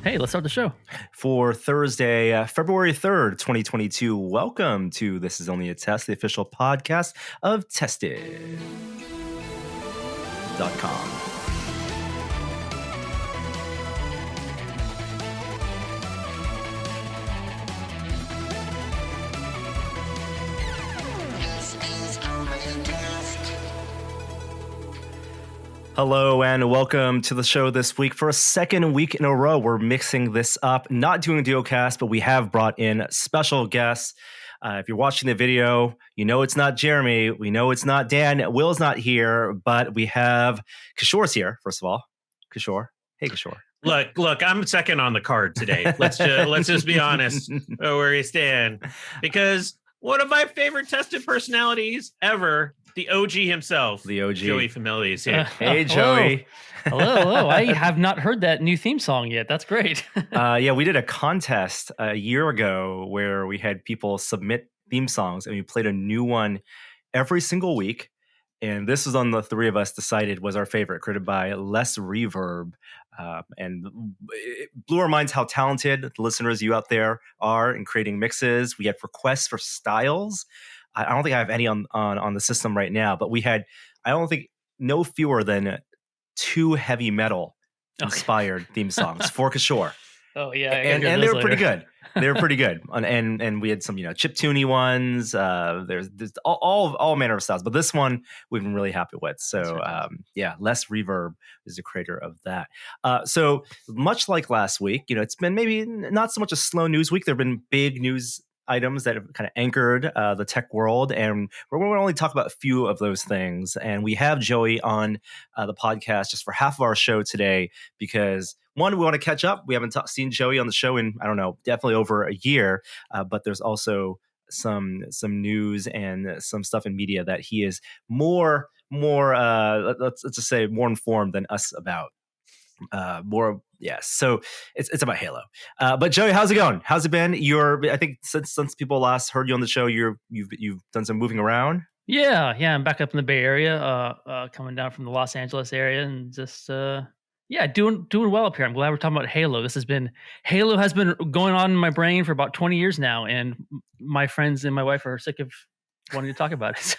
Hey, let's start the show. For Thursday, February 3rd, 2022. Welcome to This Is Only a Test, the official podcast of Tested.com. Hello and welcome to the show this week. For a second week in a row, we're mixing this up, not doing a duocast, but we have brought in special guests. If you're watching the video, you know it's not Jeremy. We know it's not Dan. Will's not here, but we have Kishore's here, first of all. Kishore. Hey, Kishore. Look, I'm second on the card today. Let's just be honest where you stand. Because one of my favorite tested personalities ever, the OG himself, The OG. Joey Fameli is here. Hey, Joey. Hello. I have not heard that new theme song yet. That's great. Yeah, we did a contest a year ago where we had people submit theme songs and we played a new one every single week. And this was on the three of us decided was our favorite, created by Less Reverb. And it blew our minds how talented the listeners, you out there, are in creating mixes. We had requests for styles. I don't think I have any on the system right now, but we had, I don't think, no fewer than 2 heavy metal inspired theme songs for Kishore. Oh yeah, and they were pretty good. They were pretty good, and we had some chiptune ones. There's all manner of styles, but this one we've been really happy with. So yeah, Less Reverb is the creator of that. So much like last week, it's been maybe not so much a slow news week. There've been big news items that have kind of anchored the tech world, and we're going to only talk about a few of those things. And we have Joey on the podcast just for half of our show today because, one, we want to catch up. We haven't seen Joey on the show in, I don't know, definitely over a year, but there's also some news and some stuff in media that he is more let's just say more informed than us about. Yes, so it's about Halo. But Joey, how's it going? How's it been? I think since people last heard you on the show, you've done some moving around. Yeah. I'm back up in the Bay Area, coming down from the Los Angeles area, and just doing well up here. I'm glad we're talking about Halo. Halo has been going on in my brain for about 20 years now, and my friends and my wife are sick of wanting to talk about it.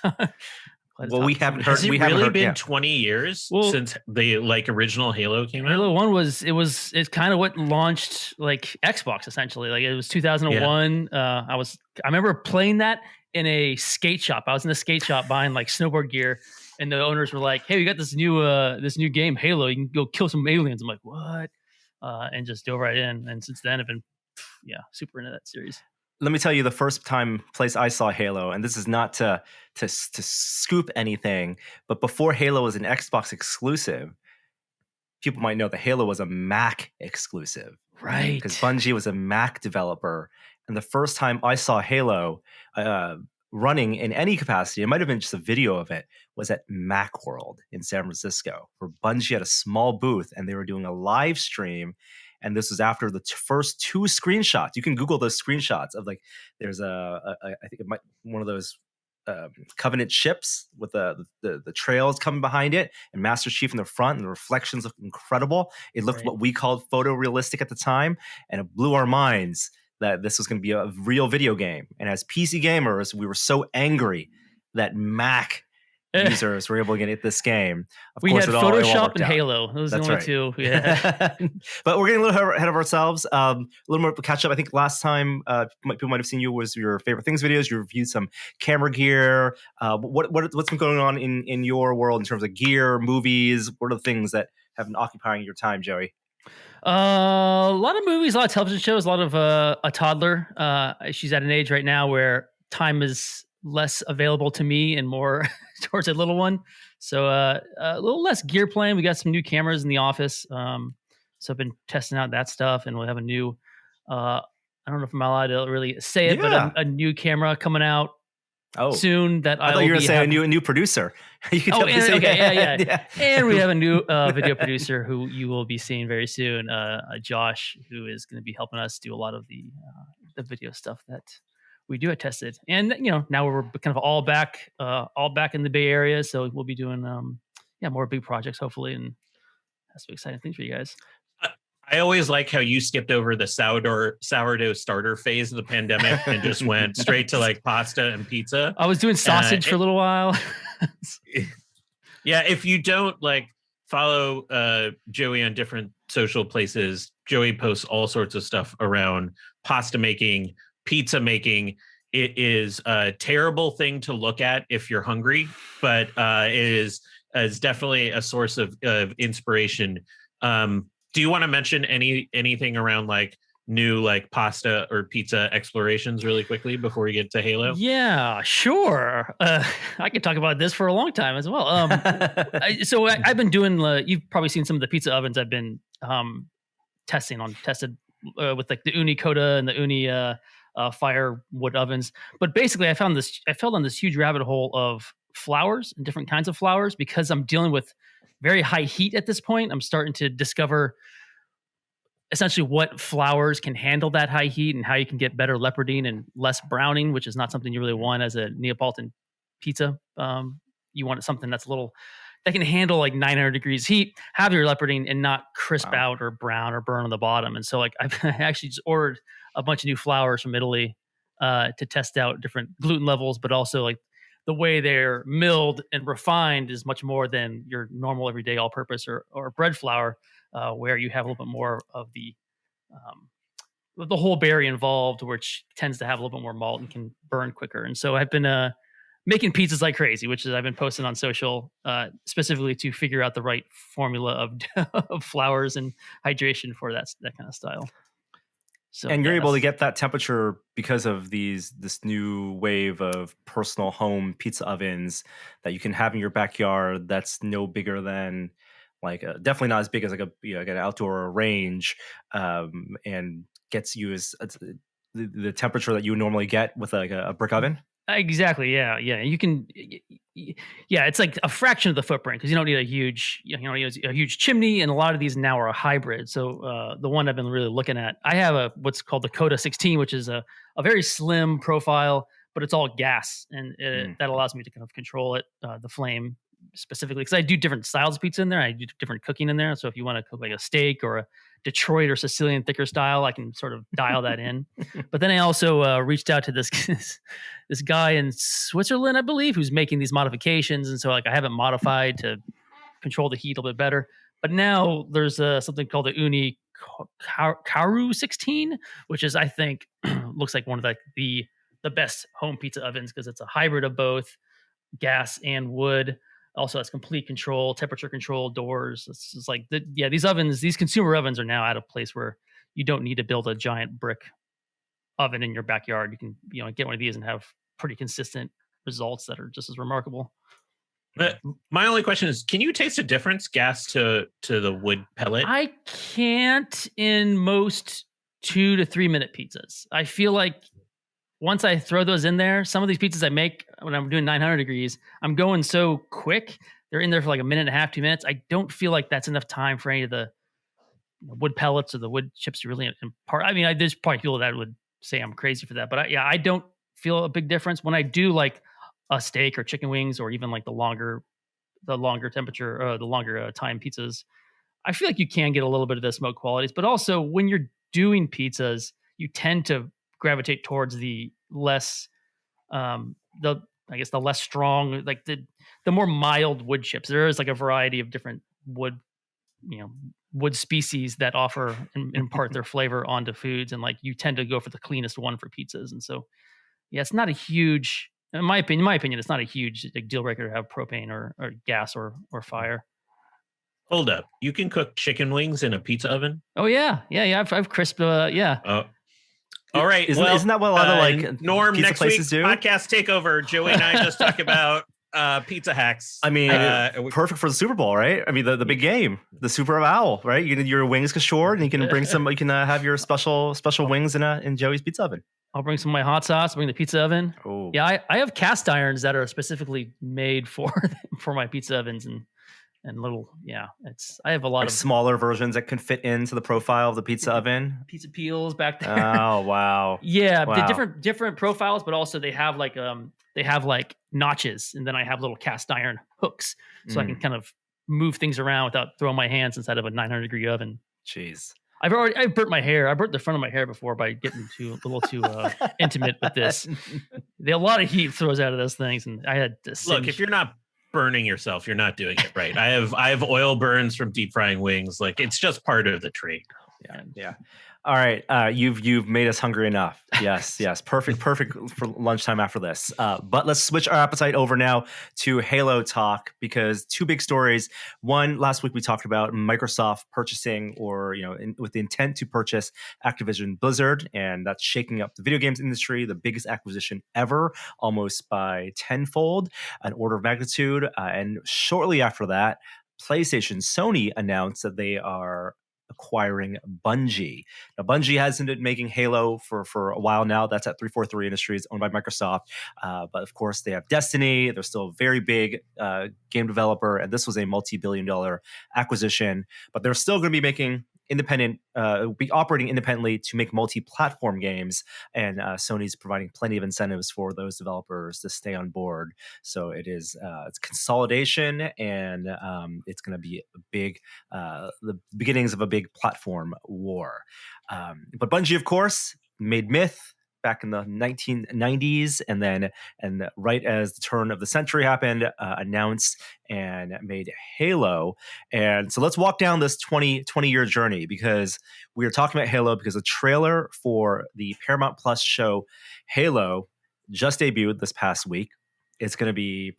So well, we haven't heard. Has it really been 20 years since the original Halo came out? Halo 1 it's kind of what launched like Xbox essentially. Like it was 2001. Yeah. I remember playing that in a skate shop. I was in a skate shop buying like snowboard gear, and the owners were like, "Hey, we got this new game, Halo. You can go kill some aliens." I'm like, "What?" And just dove right in. And since then, I've been super into that series. Let me tell you the first place I saw Halo, and this is not to scoop anything, but before Halo was an Xbox exclusive, people might know that Halo was a Mac exclusive. Right. Because Bungie was a Mac developer. And the first time I saw Halo running in any capacity, it might have been just a video of it, was at Macworld in San Francisco, where Bungie had a small booth and they were doing a live stream. And this was after the first 2 screenshots. You can Google those screenshots of there's I think it might one of those Covenant ships with the trails coming behind it, and Master Chief in the front, and the reflections look incredible. It looked what we called photorealistic at the time, and it blew our minds that this was going to be a real video game. And as PC gamers, we were so angry that Mac users were able to get this game. We had Photoshop and Halo. Those are the only two. Yeah. But we're getting a little ahead of ourselves. A little more catch up. I think last time people might have seen you was your favorite things videos. You reviewed some camera gear. What's been going on in your world in terms of gear, movies? What are the things that have been occupying your time, Joey? A lot of movies, a lot of television shows, a lot of a toddler. She's at an age right now where time is less available to me and more towards a little one. So a little less gear playing. We got some new cameras in the office. So I've been testing out that stuff, and we'll have a new, I don't know if I'm allowed to really say it, but a new camera coming out soon. That I thought you were going to say a new producer. You can say yeah. And we have a new video producer who you will be seeing very soon, Josh, who is going to be helping us do a lot of the video stuff that we do at Tested. And now we're kind of all back in the Bay Area, so we'll be doing more big projects hopefully, and that's some exciting things for you guys. I always like how you skipped over the sourdough starter phase of the pandemic and just went straight to like pasta and pizza. I was doing sausage for a little while. Yeah, if you don't like follow Joey on different social places, Joey posts all sorts of stuff around pasta making, pizza making. It is a terrible thing to look at if you're hungry, but it is definitely a source of inspiration. Do you want to mention anything around like new like pasta or pizza explorations really quickly before we get to Halo? Yeah, sure. I could talk about this for a long time as well. I've been doing. You've probably seen some of the pizza ovens I've been tested with like the Uni Coda and the Uni firewood ovens. But basically, I fell on this huge rabbit hole of flours and different kinds of flours because I'm dealing with very high heat at this point. I'm starting to discover essentially what flours can handle that high heat and how you can get better leopardine and less browning, which is not something you really want as a Neapolitan pizza. You want something that's that can handle like 900 degrees heat, have your leopardine and not crisp out or brown or burn on the bottom. And so like I actually just ordered a bunch of new flours from Italy to test out different gluten levels, but also like the way they're milled and refined is much more than your normal everyday all-purpose or bread flour, where you have a little bit more of the whole berry involved, which tends to have a little bit more malt and can burn quicker. And so I've been making pizzas like crazy, which is I've been posting on social specifically to figure out the right formula of flours and hydration for that kind of style. So, and you're able to get that temperature because of this new wave of personal home pizza ovens that you can have in your backyard. That's no bigger than definitely not as big as like an outdoor range, and gets you the temperature that you would normally get with like a brick oven. Exactly. Yeah. You can. Yeah, it's like a fraction of the footprint because you don't need a huge chimney, and a lot of these now are a hybrid. So the one I've been really looking at, I have what's called the Coda 16, which is a very slim profile, but it's all gas, and that allows me to kind of control it, the flame specifically, because I do different styles of pizza in there. I do different cooking in there. So if you want to cook like a steak or a Detroit or Sicilian thicker style, I can sort of dial that in. But then I also reached out to this guy in Switzerland, I believe, who's making these modifications. And so like I have it modified to control the heat a little bit better. But now there's something called the Uni Karu 16, which is, I think, looks like one of the best home pizza ovens because it's a hybrid of both gas and wood. Also has complete control, temperature control, doors. It's just like these consumer ovens are now at a place where you don't need to build a giant brick oven in your backyard. You can get one of these and have pretty consistent results that are just as remarkable. But my only question is, can you taste a difference, gas to the wood pellet? I can't in most 2 to 3 minute pizzas. I feel like once I throw those in there, some of these pizzas I make when I'm doing 900 degrees, I'm going so quick. They're in there for like a minute and a half, 2 minutes. I don't feel like that's enough time for any of the wood pellets or the wood chips to really impart. I mean, there's probably people that would say I'm crazy for that, but I don't feel a big difference when I do like a steak or chicken wings or even like the longer temperature or the longer time pizzas. I feel like you can get a little bit of the smoke qualities, but also when you're doing pizzas, you tend to gravitate towards the less, the less strong, like the more mild wood chips. There is like a variety of different wood species that offer and impart their flavor onto foods, and like you tend to go for the cleanest one for pizzas. And so, yeah, it's not a huge, in my opinion, it's not a huge deal breaker to have propane or gas or fire. Hold up, you can cook chicken wings in a pizza oven? Oh yeah. I've crisped. Yeah. Oh. All right. Isn't that what a lot of like Norm pizza next places week's do? Podcast takeover. Joey and I just talk about pizza hacks. I mean, perfect for the Super Bowl, right? I mean, the big game, the Super Bowl, right? You can your wings Kishore, and you can bring some. You can have your special wings in Joey's pizza oven. I'll bring some of my hot sauce. Bring the pizza oven. Oh. Yeah, I have cast irons that are specifically made for my pizza ovens and little. Yeah, I have a lot of smaller versions that can fit into the profile of the pizza oven. Pizza peels back there. Oh wow. Yeah, wow. Different profiles, but also they have like notches, and then I have little cast iron hooks, so I can kind of move things around without throwing my hands inside of a 900 degree oven. Jeez. I've burnt my hair. I burnt the front of my hair before by getting a little too intimate with this. A lot of heat throws out of those things, and I had to Look, if you're not burning yourself, you're not doing it right. I have oil burns from deep frying wings. Like, it's just part of the trade. Yeah. All right. You've made us hungry enough. Yes. Perfect for lunchtime after this. But let's switch our appetite over now to Halo talk, because two big stories. One, last week we talked about Microsoft purchasing, or with the intent to purchase Activision Blizzard, and that's shaking up the video games industry, the biggest acquisition ever, almost by tenfold, an order of magnitude. And shortly after that, Sony announced that they are acquiring Bungie. Now, Bungie hasn't been making Halo for a while now. That's at 343 Industries, owned by Microsoft. But of course, they have Destiny. They're still a very big game developer, and this was a multi-billion-dollar acquisition. But they're still going to be making be operating independently to make multi-platform games, and Sony's providing plenty of incentives for those developers to stay on board. So it's consolidation, and it's going to be a big the beginnings of a big platform war. But Bungie, of course, made Myth back in the 1990s, and right as the turn of the century happened, announced and made Halo. And so let's walk down this 20-year journey, because we are talking about Halo because a trailer for the Paramount Plus show Halo just debuted this past week. It's going to be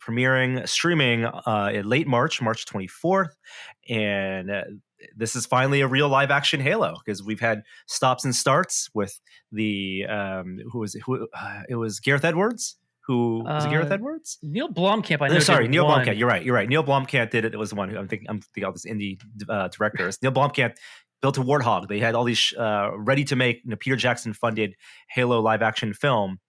streaming in late March 24th. And this is finally a real live action Halo, because we've had stops and starts with the it was Gareth Edwards. Was it Gareth Edwards? Neil Blomkamp. I know. Sorry, Neil Blomkamp. You're right. Neil Blomkamp did it. It was the one who I'm thinking of this indie directors. Neil Blomkamp built a Warthog. They had all these ready to make Peter Jackson funded Halo live action film.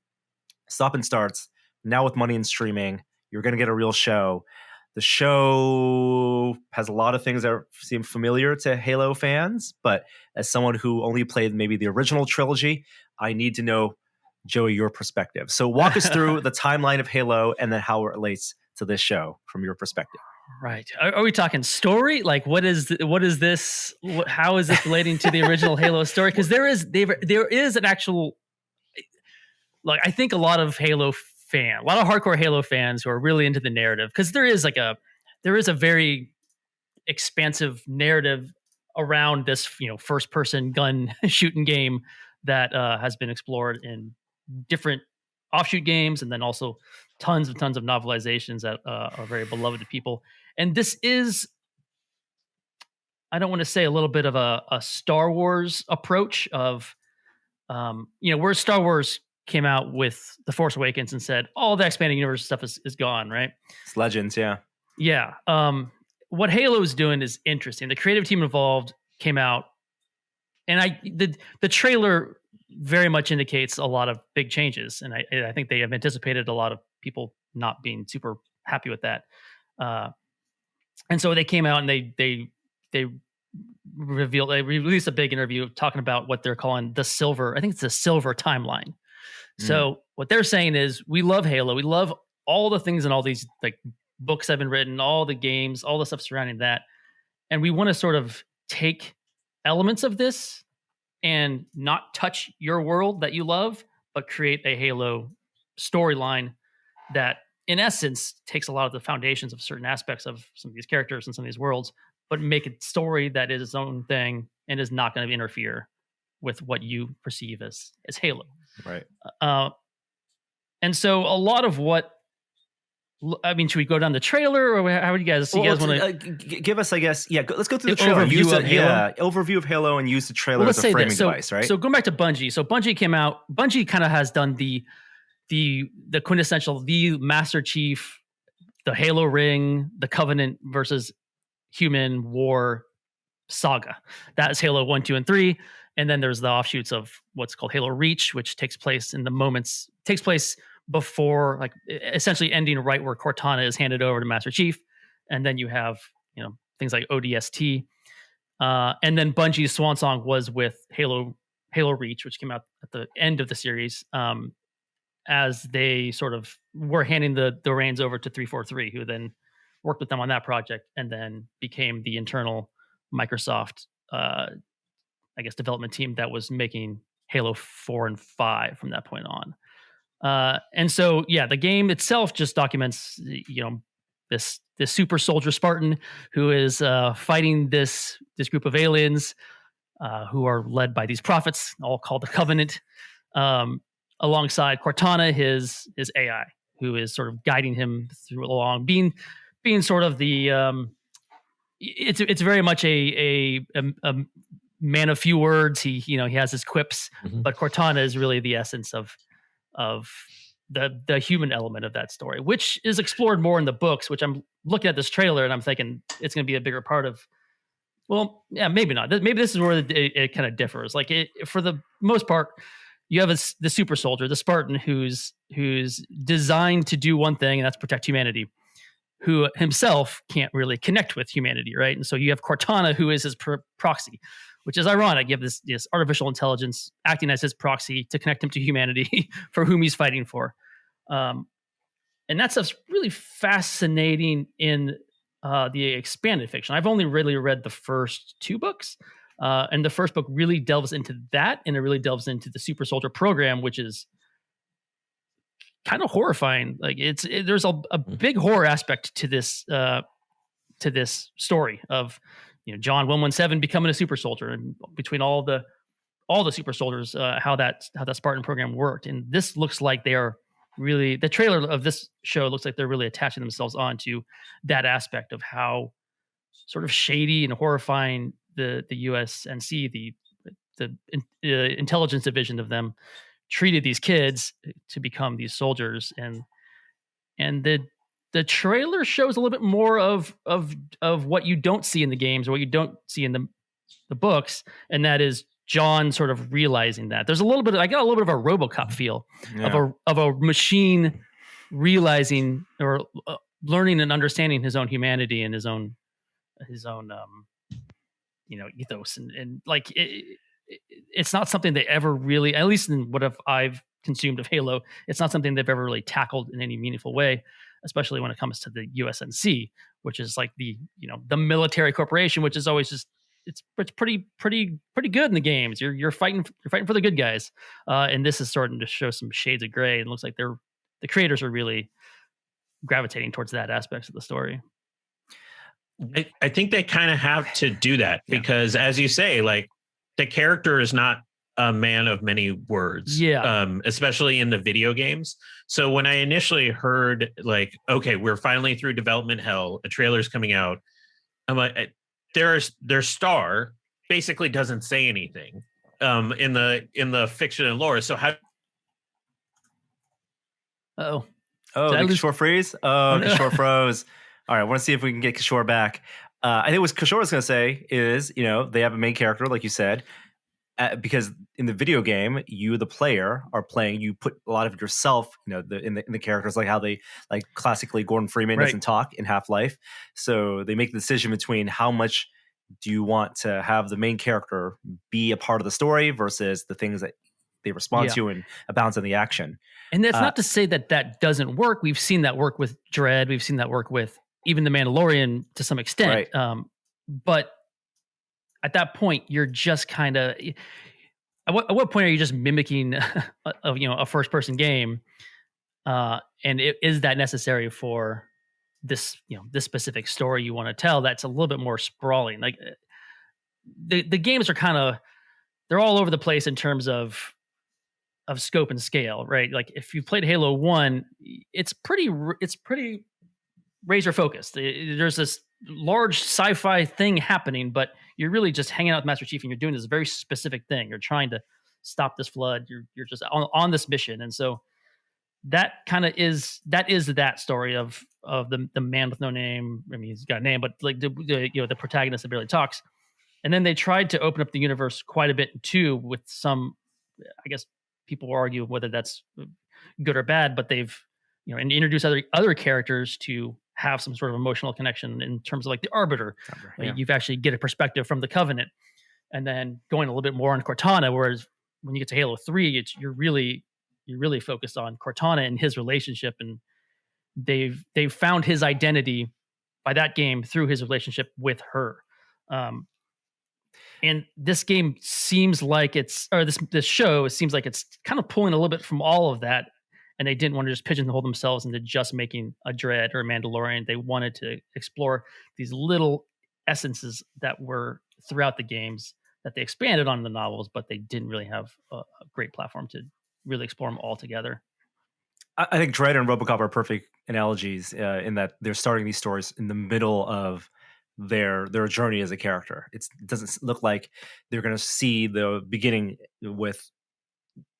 Stop and starts. Now with money and streaming, you're going to get a real show. The show has a lot of things that seem familiar to Halo fans, but as someone who only played maybe the original trilogy, I need to know, Joey, your perspective. So walk us through the timeline of Halo and then how it relates to this show from your perspective. Right. Are we talking story? Like, what is this? How is this relating to the original Halo story? Because there is an actual, like, I think a lot of hardcore Halo fans who are really into the narrative, because there is a very expansive narrative around this, first person gun shooting game that has been explored in different offshoot games, and then also tons of novelizations that are very beloved to people. And this is, I don't want to say, a little bit of a Star Wars approach of, where Star Wars came out with The Force Awakens and said all the expanding universe stuff is gone, right? It's Legends, yeah. Yeah. What Halo is doing is interesting. The creative team involved came out, and the trailer very much indicates a lot of big changes, and I think they have anticipated a lot of people not being super happy with that. And so they came out and they released a big interview talking about what they're calling the silver. I think it's the silver timeline. So what they're saying is, we love Halo. We love all the things and all these like books have been written, all the games, all the stuff surrounding that. And we want to sort of take elements of this and not touch your world that you love, but create a Halo storyline that in essence takes a lot of the foundations of certain aspects of some of these characters and some of these worlds, but make a story that is its own thing and is not going to interfere with what you perceive as Halo. Right. And so a lot of what, I mean, should we go down the trailer, or how would you guys want to give us, I guess, let's go through the trailer. Overview of Halo and use the trailer as a framing device, right? So going back to Bungie. So Bungie came out, Bungie kind of has done the quintessential, the Master Chief, the Halo ring, the Covenant versus human war saga. That is Halo 1, 2, and 3. And then there's the offshoots of what's called Halo Reach, which takes place before, like, essentially ending right where Cortana is handed over to Master Chief. And then you have, things like ODST. And then Bungie's swan song was with Halo Reach, which came out at the end of the series, as they sort of were handing the reins over to 343, who then worked with them on that project and then became the internal Microsoft I guess, development team that was making Halo 4 and 5 from that point on. And so, yeah, the game itself just documents, this super soldier Spartan who is fighting this group of aliens who are led by these prophets, all called the Covenant, alongside Cortana, his AI, who is sort of guiding him through along, being sort of the it's very much a man of few words. He has his quips, but Cortana is really the essence of the human element of that story, which is explored more in the books. Which I'm looking at this trailer and I'm thinking it's going to be a bigger part of. Well, yeah, maybe not. Maybe this is where it kind of differs. Like for the most part, you have the super soldier, the Spartan, who's designed to do one thing, and that's protect humanity, who himself can't really connect with humanity, right? And so you have Cortana, who is his proxy, which is ironic. You have this artificial intelligence acting as his proxy to connect him to humanity for whom he's fighting for. And that stuff's really fascinating in the expanded fiction. I've only really read the first 2 books. And the first book really delves into that, and it really delves into the super soldier program, which is kind of horrifying. Like there's a big horror aspect to this story of John 117 becoming a super soldier, and between all the super soldiers, how that Spartan program worked. And this looks like they are really, the trailer of this show looks like they're really attaching themselves onto that aspect of how sort of shady and horrifying the USNC, the intelligence division of them, treated these kids to become these soldiers. And the trailer shows a little bit more of what you don't see in the games or what you don't see in the books, and that is John sort of realizing that. There's I got a little bit of a RoboCop feel of a machine realizing or learning and understanding his own humanity and his own ethos, and like it's not something they ever really, at least in what I've consumed of Halo, it's not something they've ever really tackled in any meaningful way, especially when it comes to the USNC, which is like the military corporation, which is always just it's pretty good in the games. You're fighting for the good guys, and this is starting to show some shades of gray. And it looks like the creators are really gravitating towards that aspect of the story. I think they kind of have to do that because, as you say, like the character is not a man of many words, especially in the video games. So when I initially heard like, okay, we're finally through development hell, a trailer's coming out, I'm like, their star basically doesn't say anything in the fiction and lore. So how? Oh, did Kishore freeze? Oh, Kishore froze. All right, I want to see if we can get Kishore back. I think what Kishore was going to say is, they have a main character, like you said, because in the video game, you, the player, are playing. You put a lot of yourself, in the characters, like how they, like classically Gordon Freeman doesn't talk in Half-Life. So they make the decision between how much do you want to have the main character be a part of the story versus the things that they respond to and a balance in the action. And that's not to say that doesn't work. We've seen that work with Dread. We've seen that work with even The Mandalorian to some extent. Right. But at that point, you're just kind of, at what point are you just mimicking a first person game? And is that necessary for this, this specific story you want to tell? That's a little bit more sprawling. Like the games are kind of, they're all over the place in terms of scope and scale, right? Like if you played Halo 1, it's pretty razor focused. There's this large sci-fi thing happening, but you're really just hanging out with Master Chief and you're doing this very specific thing. You're trying to stop this flood. You're just on this mission. And so that kind of is that story of the man with no name. I mean, he's got a name, but like the protagonist that barely talks. And then they tried to open up the universe quite a bit too, with some, I guess people will argue whether that's good or bad, but they've, and introduced other characters to have some sort of emotional connection in terms of like the Arbiter. You've actually get a perspective from the Covenant, and then going a little bit more on Cortana. Whereas when you get to Halo 3, you're really focused on Cortana and his relationship, and they've found his identity by that game through his relationship with her. And this game seems like this show, it seems like it's kind of pulling a little bit from all of that. And they didn't want to just pigeonhole themselves into just making a Dread or a Mandalorian. They wanted to explore these little essences that were throughout the games that they expanded on in the novels, but they didn't really have a great platform to really explore them all together. I think Dread and RoboCop are perfect analogies in that they're starting these stories in the middle of their journey as a character. It doesn't look like they're going to see the beginning with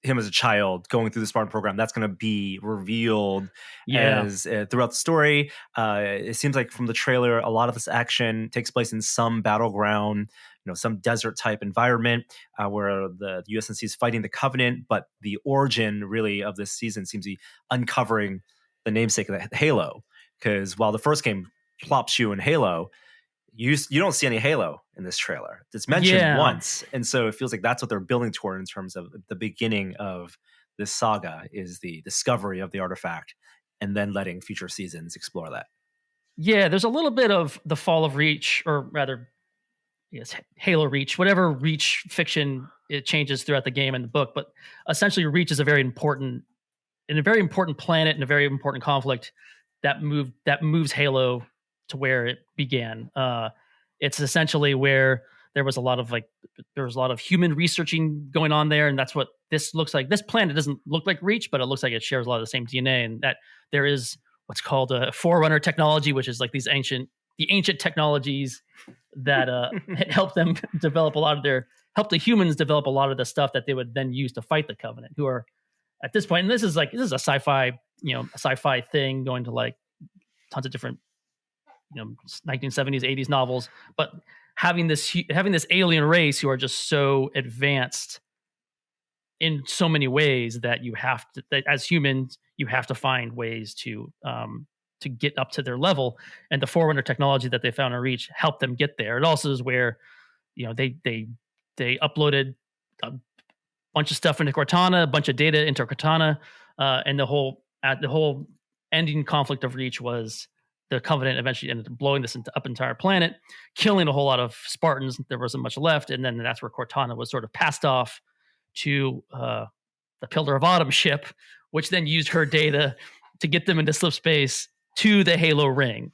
him as a child going through the Spartan program. That's going to be revealed as throughout the story. It seems like from the trailer, a lot of this action takes place in some battleground, some desert type environment where the USNC is fighting the Covenant. But the origin really of this season seems to be uncovering the namesake of the Halo. Because while the first game plops you in Halo, you don't see any Halo in this trailer. It's mentioned once. And so it feels like that's what they're building toward in terms of the beginning of this saga is the discovery of the artifact and then letting future seasons explore that. Yeah, there's a little bit of the fall of Reach, or rather, yes, Halo Reach, whatever Reach fiction, it changes throughout the game and the book. But essentially Reach is a very important planet and a very important conflict that moves Halo to where it began. It's essentially where there was a lot of human researching going on there, and that's what this looks like. This planet doesn't look like Reach, but it looks like it shares a lot of the same DNA, and that there is what's called a Forerunner technology, which is like the ancient technologies that help them develop help the humans develop a lot of the stuff that they would then use to fight the Covenant, who are at this point, and this is a sci-fi thing going to like tons of different 1970s 80s novels, but having this alien race who are just so advanced in so many ways that as humans you have to find ways to get up to their level, and the Forerunner technology that they found in Reach helped them get there. It also is where they uploaded a bunch of stuff into Cortana, a bunch of data into Cortana, and the whole ending conflict of Reach was the Covenant eventually ended up blowing this entire planet, killing a whole lot of Spartans. There wasn't much left, and then that's where Cortana was sort of passed off to the Pillar of Autumn ship, which then used her data to get them into slip space to the Halo ring.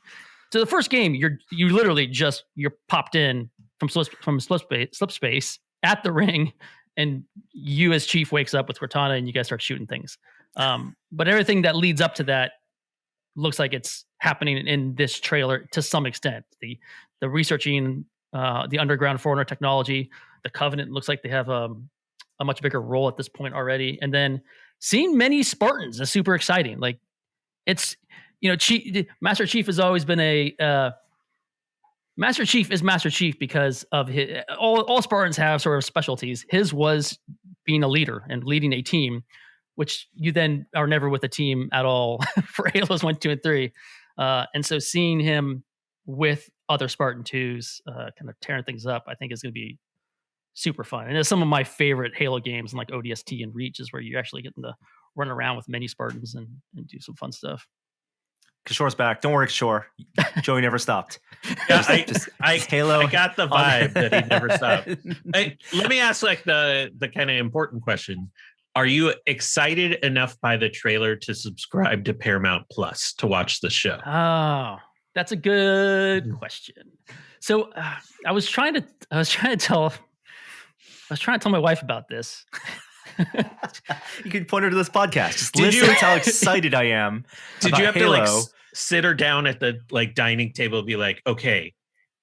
So the first game, you literally you're popped in from slip space at the ring, and you as Chief wakes up with Cortana, and you guys start shooting things. But everything that leads up to that looks like it's happening in this trailer to some extent. The researching the underground Forerunner technology, the Covenant looks like they have a much bigger role at this point already. And then seeing many Spartans is super exciting. Like it's, Master Chief has always been Master Chief is Master Chief because of his, all Spartans have sort of specialties. His was being a leader and leading a team, which you then are never with a team at all for Halos 1, 2, and 3. And so seeing him with other Spartan 2s kind of tearing things up, I think is going to be super fun. And it's some of my favorite Halo games, like ODST and Reach, is where you're actually getting to run around with many Spartans and do some fun stuff. Kishore's back. Don't worry, Kishore. Joey never stopped. Yeah, Halo. I got the vibe that he never stopped. Let me ask the kind of important question. Are you excited enough by the trailer to subscribe to Paramount Plus to watch the show? Oh, that's a good question. So I was trying to tell my wife about this. You can point her to this podcast. Just listen to how excited I am. Did you have Halo. to sit her down at the dining table and be like, okay,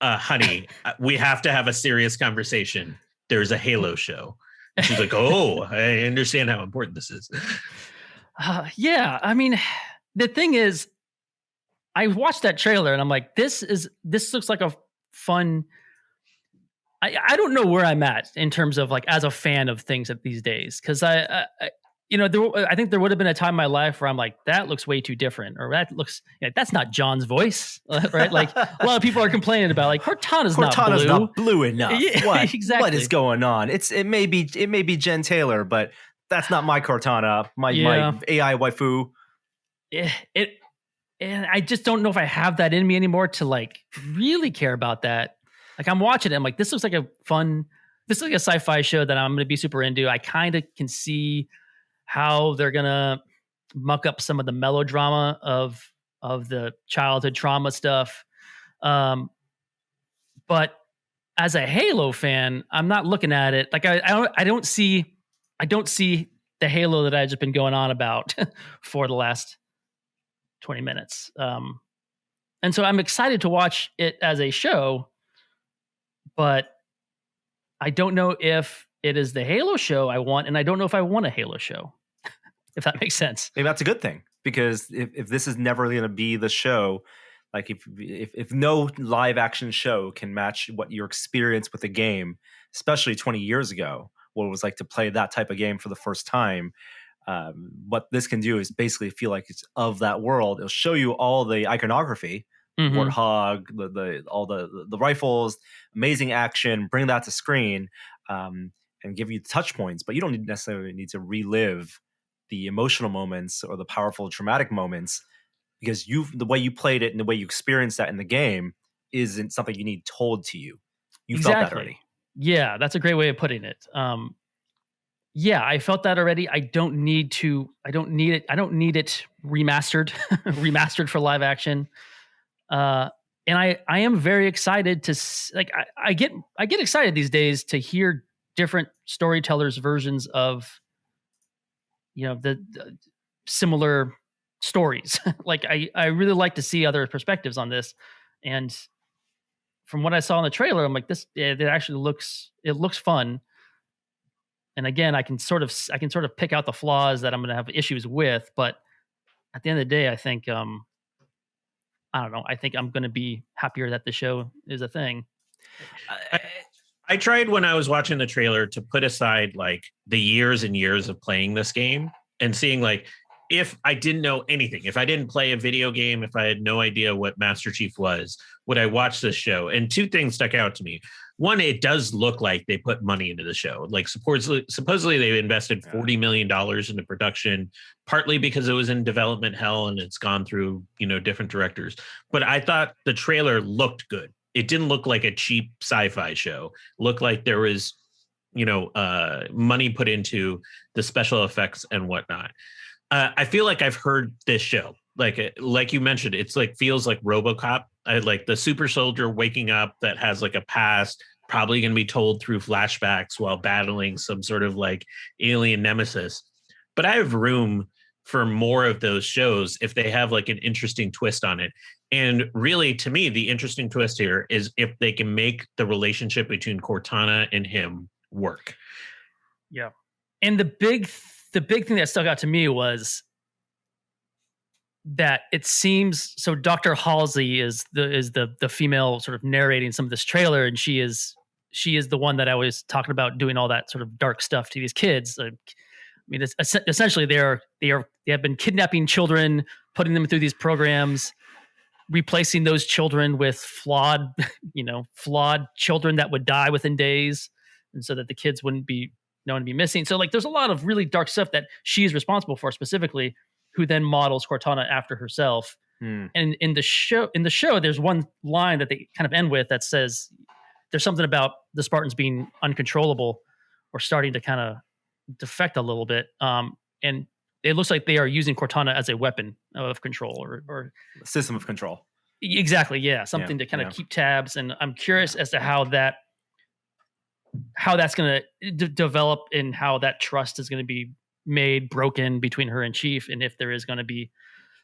honey, we have to have a serious conversation. There's a Halo show. And she's like, oh, I understand how important this is. Yeah. I mean, the thing is, I watched that trailer and I'm like, this looks like a fun. I don't know where I'm at in terms of as a fan of things these days. Cause I think there would have been a time in my life where I'm like, that looks way too different, or that looks, that's not John's voice, right? Like a lot of people are complaining about Cortana's not blue enough. Yeah, what? Exactly. What is going on? It may be Jen Taylor, but that's not my Cortana, my AI waifu. And I just don't know if I have that in me anymore to really care about that. Like I'm watching it, I'm like, this looks like this is like a sci-fi show that I'm going to be super into. I kind of can see how they're going to muck up some of the melodrama of the childhood trauma stuff. But as a Halo fan, I'm not looking at it like I don't see the Halo that I've just been going on about for the last 20 minutes. And so I'm excited to watch it as a show, but I don't know if it is the Halo show I want, and I don't know if I want a Halo show, if that makes sense. Maybe that's a good thing, because if this is never going to be the show, like if no live action show can match what your experience with the game, especially 20 years ago, what it was like to play that type of game for the first time, what this can do is basically feel like it's of that world. It'll show you all the iconography, Warthog, all the rifles, amazing action, bring that to screen, and give you touch points, but you don't necessarily need to relive the emotional moments or the powerful traumatic moments, because the way you played it and the way you experienced that in the game isn't something you need told to you. You felt that already. Yeah, that's a great way of putting it. Yeah, I felt that already. I don't need it. I don't need it remastered, remastered for live action. And I am very excited to I get excited these days to hear different storytellers' versions of the similar stories. Like I really like to see other perspectives on this, and from what I saw in the trailer, I'm like, it actually looks fun. And again, I can sort of pick out the flaws that I'm going to have issues with, but at the end of the day, I think I don't know. I think I'm going to be happier that the show is a thing. I tried when I was watching the trailer to put aside like the years and years of playing this game and seeing like, if I didn't know anything, if I didn't play a video game, if I had no idea what Master Chief was, would I watch this show? And two things stuck out to me. One, it does look like they put money into the show. Like supposedly they invested $40 million into production, partly because it was in development hell and it's gone through, different directors. But I thought the trailer looked good. It didn't look like a cheap sci-fi show. It looked like there was, money put into the special effects and whatnot. I feel like I've heard this show. Like you mentioned, it's like feels like RoboCop. I like the super soldier waking up that has like a past, probably going to be told through flashbacks while battling some sort of like alien nemesis. But I have room for more of those shows if they have like an interesting twist on it. And really, to me, the interesting twist here is if they can make the relationship between Cortana and him work. Yeah. And the big thing that stuck out to me was that it seems so. Dr. Halsey is the female sort of narrating some of this trailer, and she is the one that I was talking about doing all that sort of dark stuff to these kids. I mean, it's essentially they have been kidnapping children, putting them through these programs, replacing those children with flawed children that would die within days, and so that the kids wouldn't be known to be missing. So like, there's a lot of really dark stuff that she is responsible for specifically, who then models Cortana after herself. And in the show, there's one line that they kind of end with that says there's something about the Spartans being uncontrollable or starting to kind of defect a little bit. And it looks like they are using Cortana as a weapon of control or system of control. Exactly. Yeah. Something to kind of keep tabs. And I'm curious as to how that's going to develop and how that trust is going to be broken between her and Chief, and if there is going to be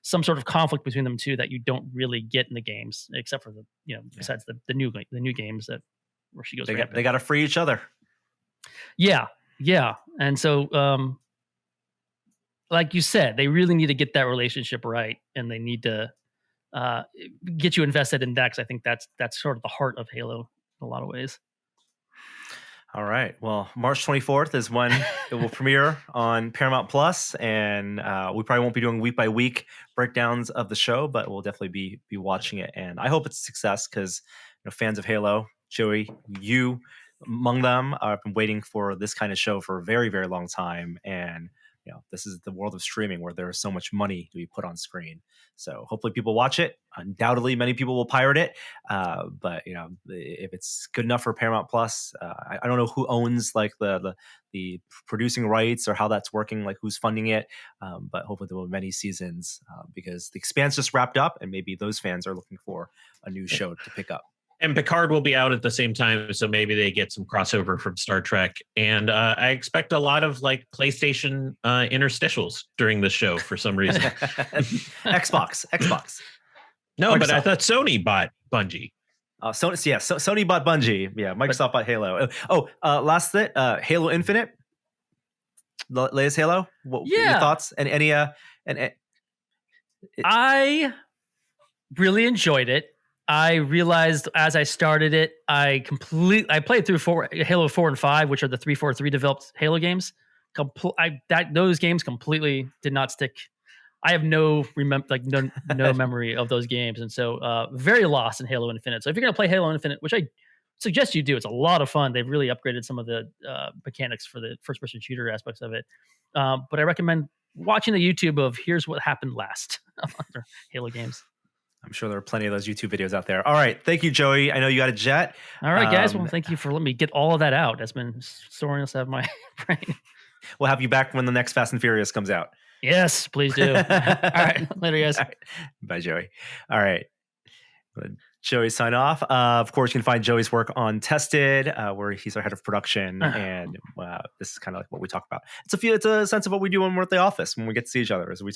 some sort of conflict between them two that you don't really get in the games, except for besides the new games where she goes. They got to free each other. Yeah, and so like you said, they really need to get that relationship right, and they need to get you invested in that, because I think that's sort of the heart of Halo in a lot of ways. All right. Well, March 24th is when it will premiere on Paramount Plus, and we probably won't be doing week by week breakdowns of the show, but we'll definitely be watching it. And I hope it's a success, because fans of Halo, Joey, you among them, have been waiting for this kind of show for a very, very long time, and this is the world of streaming where there is so much money to be put on screen. So hopefully people watch it. Undoubtedly, many people will pirate it. But if it's good enough for Paramount Plus, I don't know who owns like the producing rights or how that's working, like who's funding it. But hopefully there will be many seasons because The Expanse just wrapped up, and maybe those fans are looking for a new show to pick up. And Picard will be out at the same time, so maybe they get some crossover from Star Trek. And I expect a lot of like PlayStation interstitials during the show for some reason. Xbox. No, Microsoft. but I thought Sony bought Bungie. Sony bought Bungie. Yeah, Microsoft bought Halo. Last bit, Halo Infinite, the latest Halo. What your thoughts? And I really enjoyed it. I realized as I started it, I played through Halo 4 and 5, which are the 343 developed Halo games. Those games completely did not stick. I have no memory of those games, and so very lost in Halo Infinite. So if you're gonna play Halo Infinite, which I suggest you do, it's a lot of fun. They've really upgraded some of the mechanics for the first-person shooter aspects of it. But I recommend watching the YouTube of here's what happened last on Halo games. I'm sure there are plenty of those YouTube videos out there. All right. Thank you, Joey. I know you got a jet. All right, guys. Well, thank you for letting me get all of that out. That's been storing us out of my brain. We'll have you back when the next Fast and Furious comes out. Yes, please do. All right. Later, guys. Right. Bye, Joey. All right. Joey, sign off. Of course, you can find Joey's work on Tested, where he's our head of production. And this is kind of like what we talk about. It's a sense of what we do when we're at the office, when we get to see each other, as we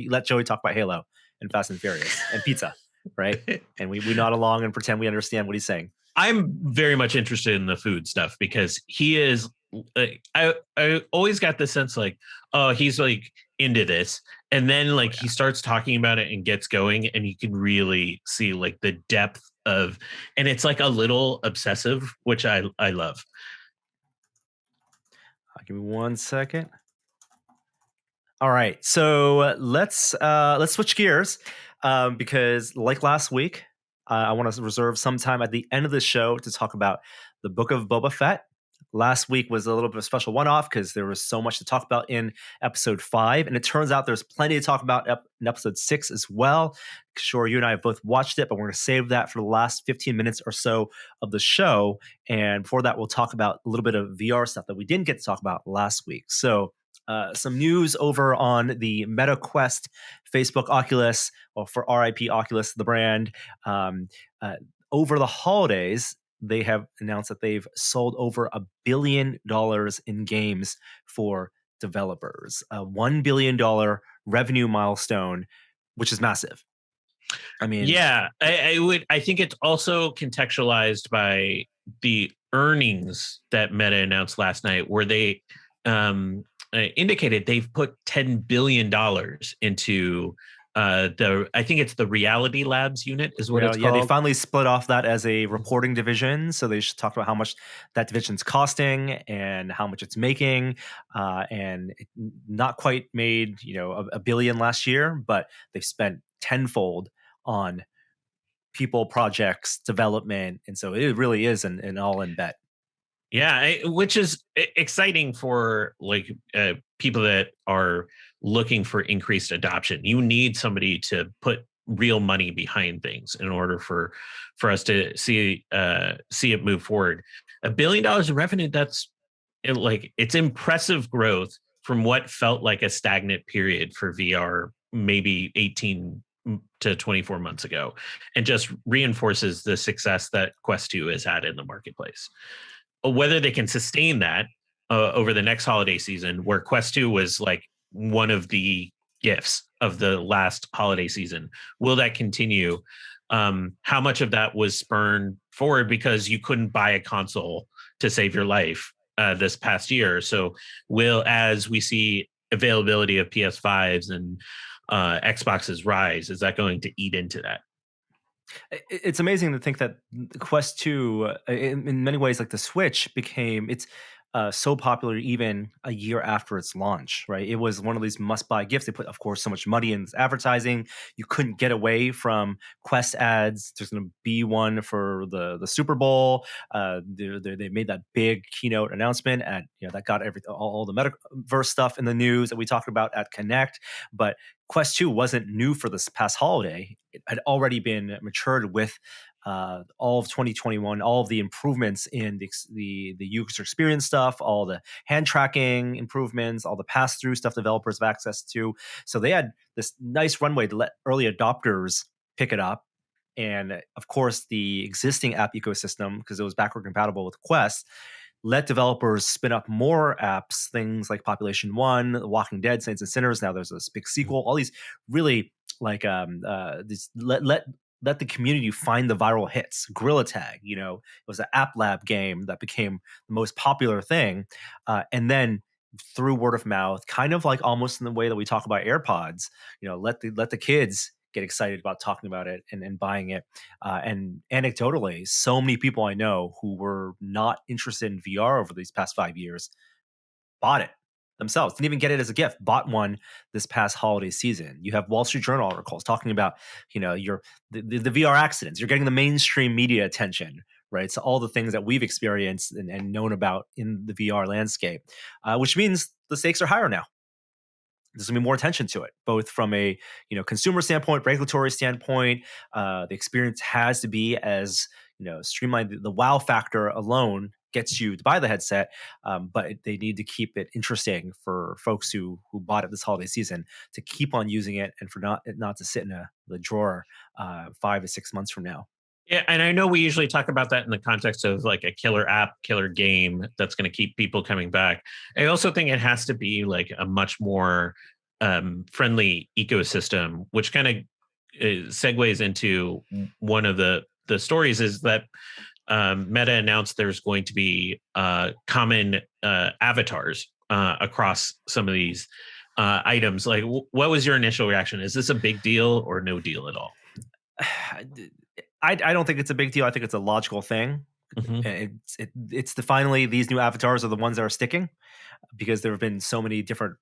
let Joey talk about Halo and Fast and Furious and pizza, right? And we nod along and pretend we understand what he's saying. I'm very much interested in the food stuff because he is. I always got the sense like, oh, he's like into this, and then like he starts talking about it and gets going, and you can really see like the depth of, and it's like a little obsessive, which I love. Give me 1 second. All right, so let's switch gears because like last week, I want to reserve some time at the end of the show to talk about the Book of Boba Fett. Last week was a little bit of a special one-off because there was so much to talk about in episode 5, and it turns out there's plenty to talk about in episode 6 as well. Kishore, you and I have both watched it, but we're going to save that for the last 15 minutes or so of the show. And before that, we'll talk about a little bit of VR stuff that we didn't get to talk about last week. So some news over on the Meta Quest, Facebook Oculus, well, for RIP Oculus, the brand. Over the holidays, they have announced that they've sold over $1 billion in games for developers. A $1 billion revenue milestone, which is massive. I mean, yeah, I think it's also contextualized by the earnings that Meta announced last night, where they indicated they've put $10 billion into I think it's the Reality Labs unit is what it's called. Yeah, they finally split off that as a reporting division. So they should talk about how much that division's costing and how much it's making. And it not quite made, $1 billion last year, but they've spent tenfold on people, projects, development. And so it really is an all-in bet. Yeah, which is exciting for like people that are looking for increased adoption. You need somebody to put real money behind things in order for us to see it move forward. $1 billion of revenue, it's impressive growth from what felt like a stagnant period for VR maybe 18 to 24 months ago, and just reinforces the success that Quest 2 has had in the marketplace. Whether they can sustain that over the next holiday season, where Quest 2 was like one of the gifts of the last holiday season, will that continue? How much of that was spurned forward because you couldn't buy a console to save your life this past year? So as we see availability of PS5s and Xboxes rise, is that going to eat into that? It's amazing to think that Quest 2, in many ways, like the Switch became, so popular even a year after its launch, right? It was one of these must-buy gifts. They put, of course, so much money in advertising. You couldn't get away from Quest ads. There's going to be one for the Super Bowl. They made that big keynote announcement at that got all the metaverse stuff in the news that we talked about at Connect. But Quest 2 wasn't new for this past holiday. It had already been matured with all of 2021, all of the improvements in the user experience stuff, all the hand tracking improvements, all the pass-through stuff developers have access to. So they had this nice runway to let early adopters pick it up. And of course, the existing app ecosystem, because it was backward compatible with Quest, let developers spin up more apps, things like Population One, The Walking Dead, Saints and Sinners. Now there's this big sequel. All these really like these let the community find the viral hits. Gorilla Tag, it was an App Lab game that became the most popular thing, and then through word of mouth, kind of like almost in the way that we talk about AirPods, let the kids get excited about talking about it and buying it. And anecdotally, so many people I know who were not interested in VR over these past 5 years bought it themselves. Didn't even get it as a gift. Bought one this past holiday season. You have Wall Street Journal articles talking about, the VR accidents. You're getting the mainstream media attention, right? So all the things that we've experienced and known about in the VR landscape, which means the stakes are higher now. There's going to be more attention to it, both from a consumer standpoint, regulatory standpoint. The experience has to be as streamlined. The wow factor alone gets you to buy the headset, but they need to keep it interesting for folks who bought it this holiday season to keep on using it, and for not to sit in the drawer 5 to 6 months from now. Yeah, and I know we usually talk about that in the context of like a killer app, killer game that's going to keep people coming back. I also think it has to be like a much more friendly ecosystem, which kind of segues into one of the stories is that Meta announced there's going to be common avatars across some of these items. Like, what was your initial reaction? Is this a big deal or no deal at all? I don't think it's a big deal. I think it's a logical thing. Mm-hmm. It's finally these new avatars are the ones that are sticking, because there have been so many different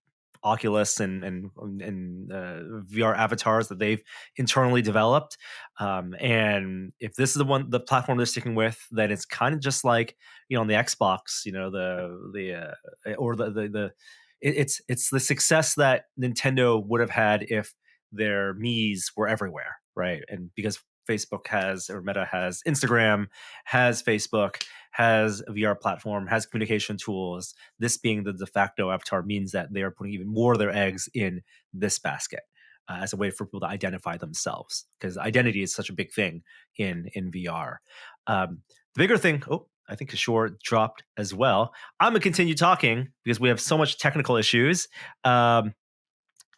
Oculus and VR avatars that they've internally developed. And if this is the platform they're sticking with, then it's kind of just like on the Xbox, it's the success that Nintendo would have had if their Miis were everywhere, right? And because Facebook has, or Meta has Instagram, has Facebook, has a VR platform, has communication tools. This being the de facto avatar means that they are putting even more of their eggs in this basket as a way for people to identify themselves, because identity is such a big thing in VR. The bigger thing, I think Kishore dropped as well. I'm going to continue talking because we have so much technical issues.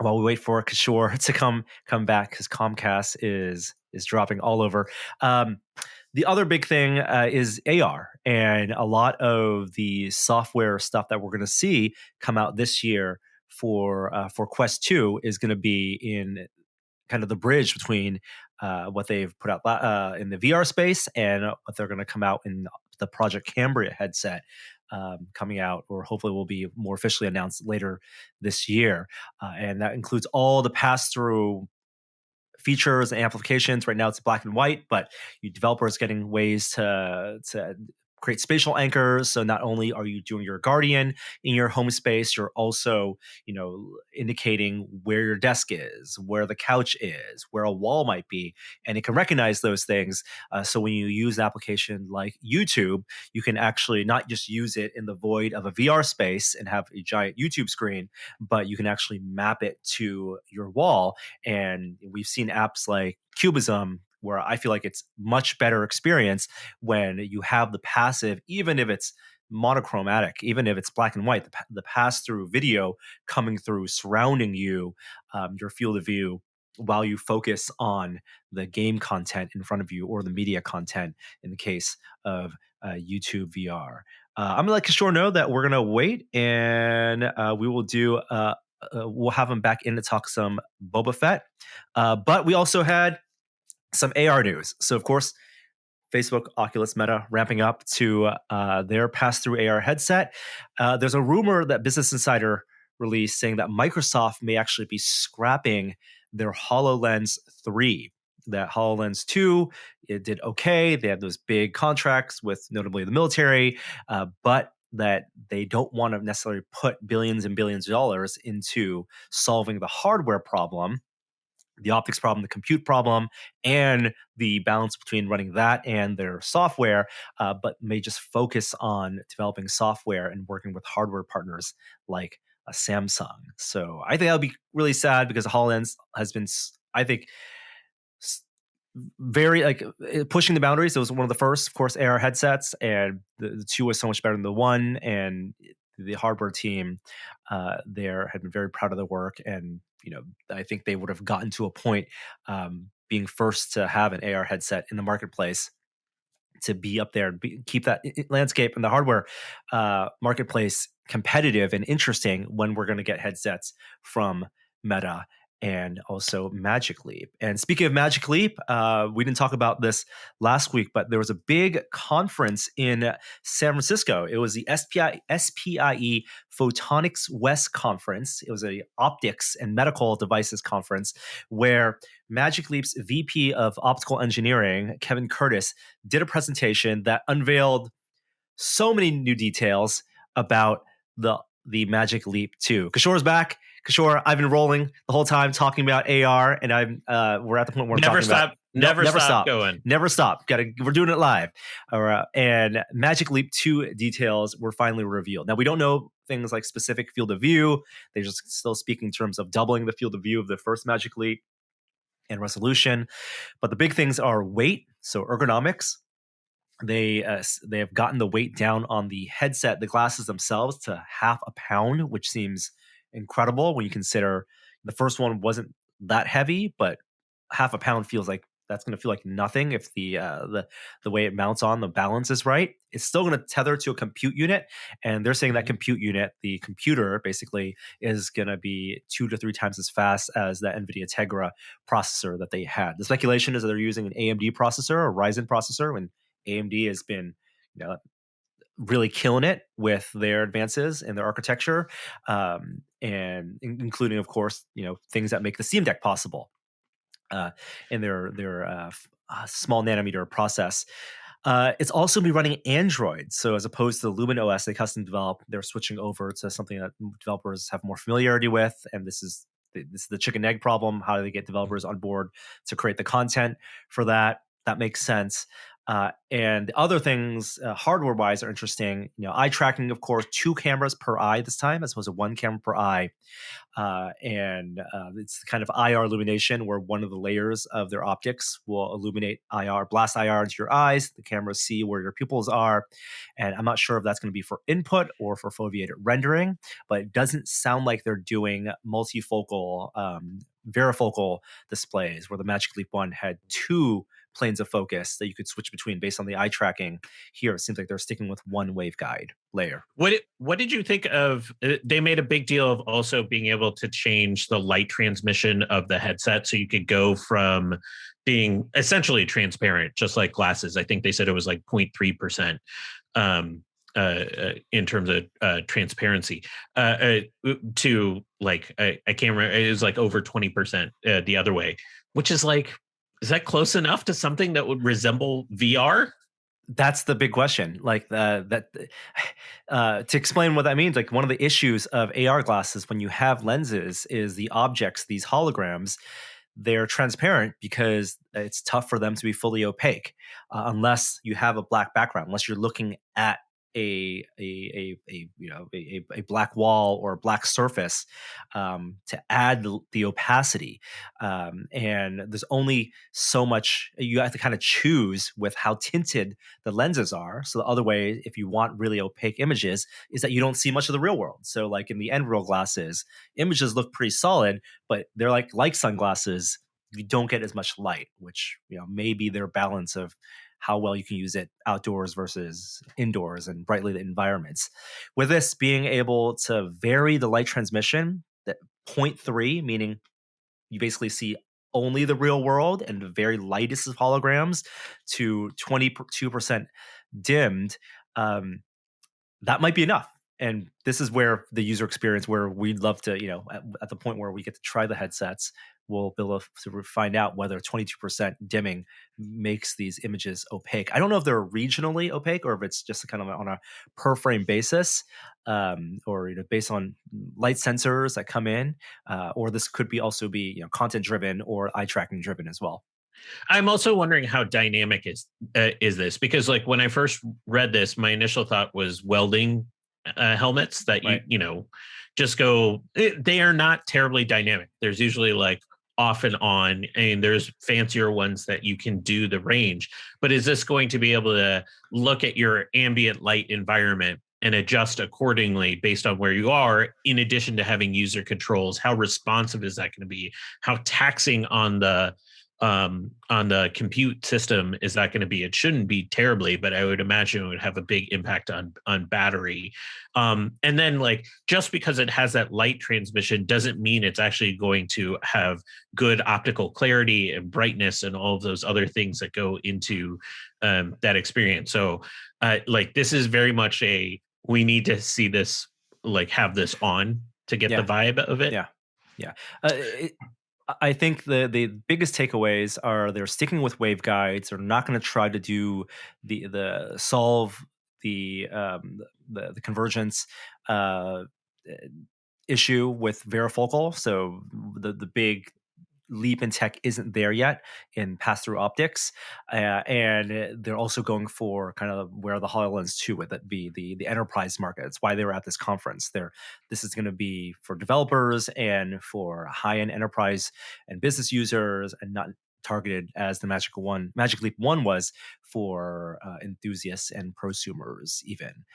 While we wait for Kishore to come back, because Comcast is dropping all over. The other big thing is AR, and a lot of the software stuff that we're going to see come out this year for Quest 2 is going to be in kind of the bridge between what they've put out in the VR space and what they're going to come out in the Project Cambria headset. Coming out, or hopefully will be more officially announced later this year. And that includes all the pass-through features and amplifications. Right now it's black and white, but you developers getting ways to create spatial anchors. So not only are you doing your Guardian in your home space, you're also, indicating where your desk is, where the couch is, where a wall might be, and it can recognize those things. So when you use an application like YouTube, you can actually not just use it in the void of a VR space and have a giant YouTube screen, but you can actually map it to your wall. And we've seen apps like Cubism, where I feel like it's much better experience when you have the passive, even if it's monochromatic, even if it's black and white, the pass-through video coming through, surrounding you, your field of view, while you focus on the game content in front of you, or the media content in the case of YouTube VR. I'm going to let Kishore know that we're going to wait, and we will do we'll have him back in to talk some Boba Fett. But we also had some AR news. So, of course, Facebook, Oculus, Meta ramping up to their pass-through AR headset. There's a rumor that Business Insider released saying that Microsoft may actually be scrapping their HoloLens 3. That HoloLens 2, it did okay. They had those big contracts with notably the military, but that they don't want to necessarily put billions and billions of dollars into solving the hardware problem, the optics problem, the compute problem, and the balance between running that and their software, but may just focus on developing software and working with hardware partners like a Samsung. So I think that'll be really sad because HoloLens has been, I think, very like pushing the boundaries. It was one of the first, of course, AR headsets, and the two was so much better than the one. And the hardware team there had been very proud of the work, and I think they would have gotten to a point being first to have an AR headset in the marketplace, to be up there and keep that landscape and the hardware marketplace competitive and interesting when we're going to get headsets from Meta and also Magic Leap. And speaking of Magic Leap, we didn't talk about this last week, but there was a big conference in San Francisco. It was the SPIE Photonics West Conference. It was a optics and medical devices conference where Magic Leap's VP of Optical Engineering, Kevin Curtis, did a presentation that unveiled so many new details about the Magic Leap 2. Kishore's back. Kishore, I've been rolling the whole time talking about AR, and we're at the point where I'm talking about never stop going. Never stop. We're doing it live. And Magic Leap 2 details were finally revealed. Now we don't know things like specific field of view. They just still speak in terms of doubling the field of view of the first Magic Leap and resolution. But the big things are weight, so ergonomics. They have gotten the weight down on the headset, the glasses themselves, to half a pound, which seems incredible when you consider the first one wasn't that heavy, but half a pound feels like that's going to feel like nothing if the way it mounts on, the balance is right. It's still going to tether to a compute unit, and they're saying that compute unit, the computer, basically is going to be 2 to 3 times as fast as the NVIDIA Tegra processor that they had. The speculation is that they're using an AMD processor, a Ryzen processor, and AMD has been, really killing it with their advances in their architecture, and including, of course, things that make the Steam Deck possible in their small nanometer process. It's also be running Android. So as opposed to the Lumen OS they custom developed, they're switching over to something that developers have more familiarity with. And this is the chicken egg problem. How do they get developers on board to create the content for that? That makes sense. And the other things, hardware-wise, are interesting. Eye tracking, of course, 2 cameras per eye this time, as opposed to 1 camera per eye. And it's kind of IR illumination, where one of the layers of their optics will illuminate IR, blast IR into your eyes. The cameras see where your pupils are. And I'm not sure if that's going to be for input or for foveated rendering, but it doesn't sound like they're doing multifocal, varifocal displays, where the Magic Leap 1 had 2 planes of focus that you could switch between based on the eye tracking. Here it seems like they're sticking with 1 waveguide layer. What did you think of? They made a big deal of also being able to change the light transmission of the headset, so you could go from being essentially transparent, just like glasses. I think they said it was like 0.3% in terms of transparency, to like I can't remember. It was like over 20% the other way, which is like, is that close enough to something that would resemble VR? That's the big question. Like to explain what that means, like one of the issues of AR glasses when you have lenses is the objects, these holograms, they're transparent because it's tough for them to be fully opaque unless you have a black background, unless you're looking at a black wall or a black surface to add the opacity, and there's only so much you have to kind of choose with how tinted the lenses are. So the other way, if you want really opaque images, is that you don't see much of the real world. So like in the end real glasses, images look pretty solid, but they're like sunglasses, you don't get as much light, which may be their balance of how well you can use it outdoors versus indoors and brightly lit environments. With this being able to vary the light transmission, that 0.3, meaning you basically see only the real world and the very lightest of holograms to 22% dimmed, that might be enough. And this is where the user experience, where we'd love to, at the point where we get to try the headsets, we'll be able to find out whether 22% dimming makes these images opaque. I don't know if they're regionally opaque or if it's just kind of on a per frame basis, or based on light sensors that come in, or this could be also be content driven or eye tracking driven as well. I'm also wondering how dynamic is this, because like when I first read this, my initial thought was welding helmets that Right. just go. They are not terribly dynamic. There's usually like off and on, and there's fancier ones that you can do the range. But is this going to be able to look at your ambient light environment and adjust accordingly based on where you are, in addition to having user controls? How responsive is that going to be? How taxing on the compute system is that going to be? It shouldn't be terribly, but I would imagine it would have a big impact on battery. And then like, just because it has that light transmission doesn't mean it's actually going to have good optical clarity and brightness and all of those other things that go into that experience. So like, this is very much we need to see this, like have this on to get the vibe of it. Yeah. I think the biggest takeaways are they're sticking with waveguides. They're not going to try to do the solve the convergence issue with varifocal. So the big leap in tech isn't there yet in pass-through optics, and they're also going for kind of where the HoloLens 2 would be the enterprise market. It's why they were at this conference. This is going to be for developers and for high-end enterprise and business users, and not targeted as the Magic Leap 1 was for enthusiasts and prosumers even.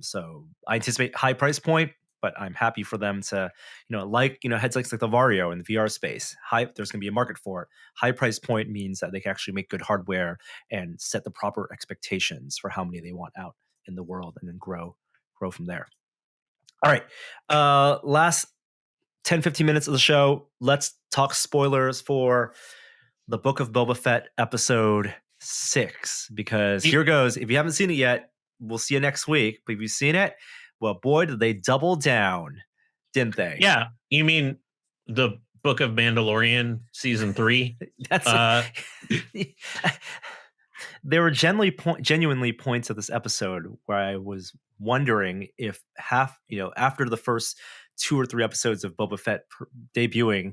So I anticipate high price point, but I'm happy for them to, headsets like the Vario in the VR space. There's going to be a market for it. High price point means that they can actually make good hardware and set the proper expectations for how many they want out in the world, and then grow from there. All right. Last 10, 15 minutes of the show. Let's talk spoilers for the Book of Boba Fett episode 6, because here goes. If you haven't seen it yet, we'll see you next week. But if you've seen it, well, boy, did they double down, didn't they? Yeah. You mean the Book of Mandalorian season 3? That's there were genuinely points of this episode where I was wondering if after the first 2 or 3 episodes of Boba Fett debuting,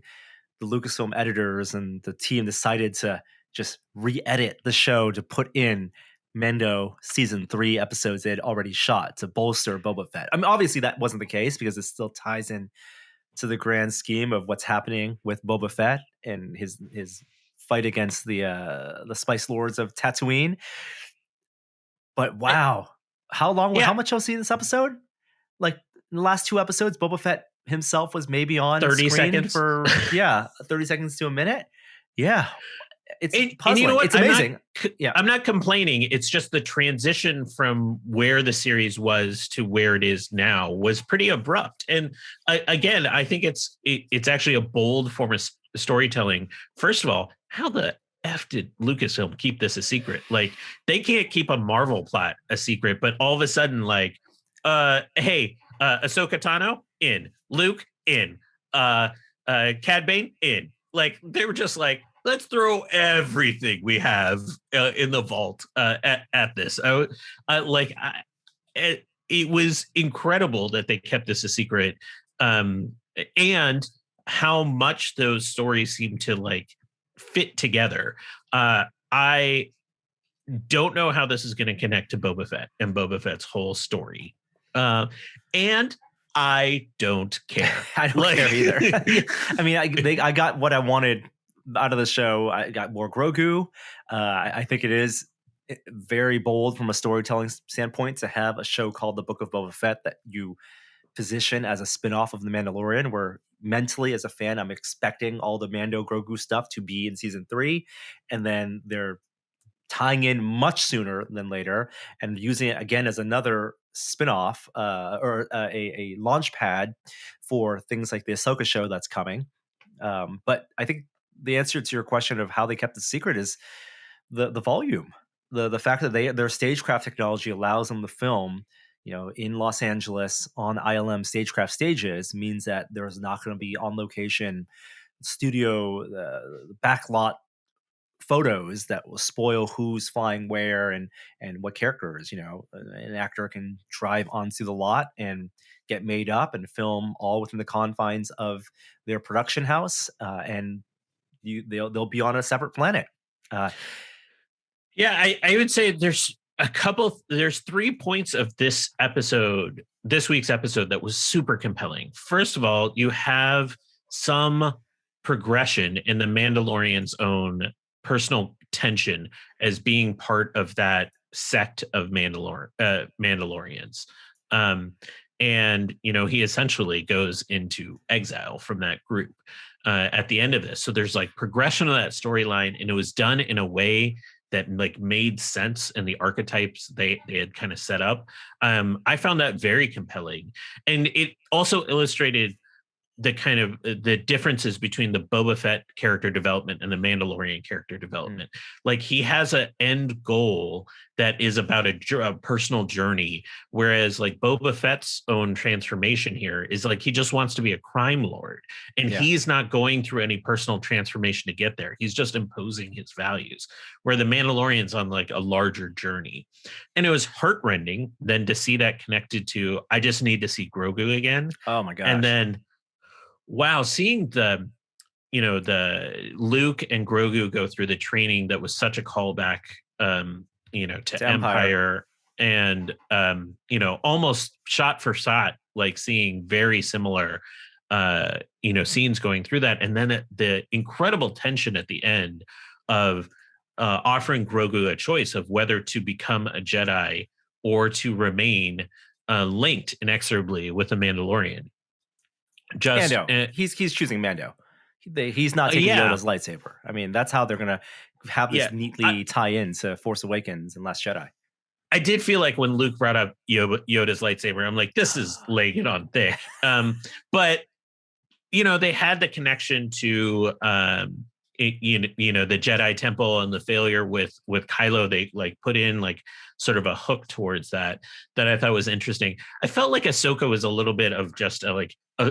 the Lucasfilm editors and the team decided to just re-edit the show to put in Mando season 3 episodes they had already shot to bolster Boba Fett. I mean, obviously that wasn't the case, because it still ties in to the grand scheme of what's happening with Boba Fett and his fight against the Spice Lords of Tatooine. But wow, how much I'll see this episode? Like in the last 2 episodes, Boba Fett himself was maybe on 30 screen seconds for 30 seconds to a minute. Yeah. It's puzzling. And you know what? It's amazing. I'm not complaining. It's just the transition from where the series was to where it is now was pretty abrupt. And again, I think it's actually a bold form of storytelling. First of all, how the F did Lucasfilm keep this a secret? Like, they can't keep a Marvel plot a secret, but all of a sudden, like, hey, Ahsoka Tano in, Luke in, Cad Bane in. Like, they were just like, let's throw everything we have in the vault at this. It was incredible that they kept this a secret, and how much those stories seem to like fit together. I don't know how this is going to connect to Boba Fett and Boba Fett's whole story, and I don't care. I don't care either. I mean, I got what I wanted out of the show. I got more Grogu. I think it is very bold from a storytelling standpoint to have a show called The Book of Boba Fett that you position as a spin-off of The Mandalorian, where mentally as a fan, I'm expecting all the Mando Grogu stuff to be in season 3. And then they're tying in much sooner than later and using it again as another spin-off or a launch pad for things like the Ahsoka show that's coming. But I think the answer to your question of how they kept it secret is the volume, the fact that their stagecraft technology allows them to film, in Los Angeles on ILM stagecraft stages, means that there's not going to be on location studio backlot photos that will spoil who's flying where and what characters. An actor can drive onto the lot and get made up and film all within the confines of their production house, and they'll be on a separate planet. Yeah, I would say there's 3 points of this week's episode that was super compelling. First of all, you have some progression in the Mandalorian's own personal tension as being part of that sect of Mandalorians. And, he essentially goes into exile from that group at the end of this. So there's like progression of that storyline, and it was done in a way that like made sense in the archetypes they had kind of set up. I found that very compelling. And it also illustrated the kind of the differences between the Boba Fett character development and the Mandalorian character development. Like he has an end goal that is about a personal journey, whereas like Boba Fett's own transformation here is like he just wants to be a crime lord, and he's not going through any personal transformation to get there. He's just imposing his values, where the Mandalorian's on like a larger journey. And it was heartrending then to see that connected to, I just need to see Grogu again. Oh my gosh. And then wow, seeing the Luke and Grogu go through the training that was such a callback, to Empire, and almost shot for shot, like seeing very similar, scenes going through that, and then the incredible tension at the end of offering Grogu a choice of whether to become a Jedi or to remain linked inexorably with the Mandalorian. Just Mando. He's choosing Mando. He's not taking Yoda's lightsaber. I mean, that's how they're gonna have this neatly tie in to Force Awakens and Last Jedi. I did feel like when Luke brought up Yoda's lightsaber, I'm like, this is laying it on thick. But they had the connection to the Jedi Temple and the failure with Kylo. They like put in like sort of a hook towards that I thought was interesting. I felt like Ahsoka was a little bit of just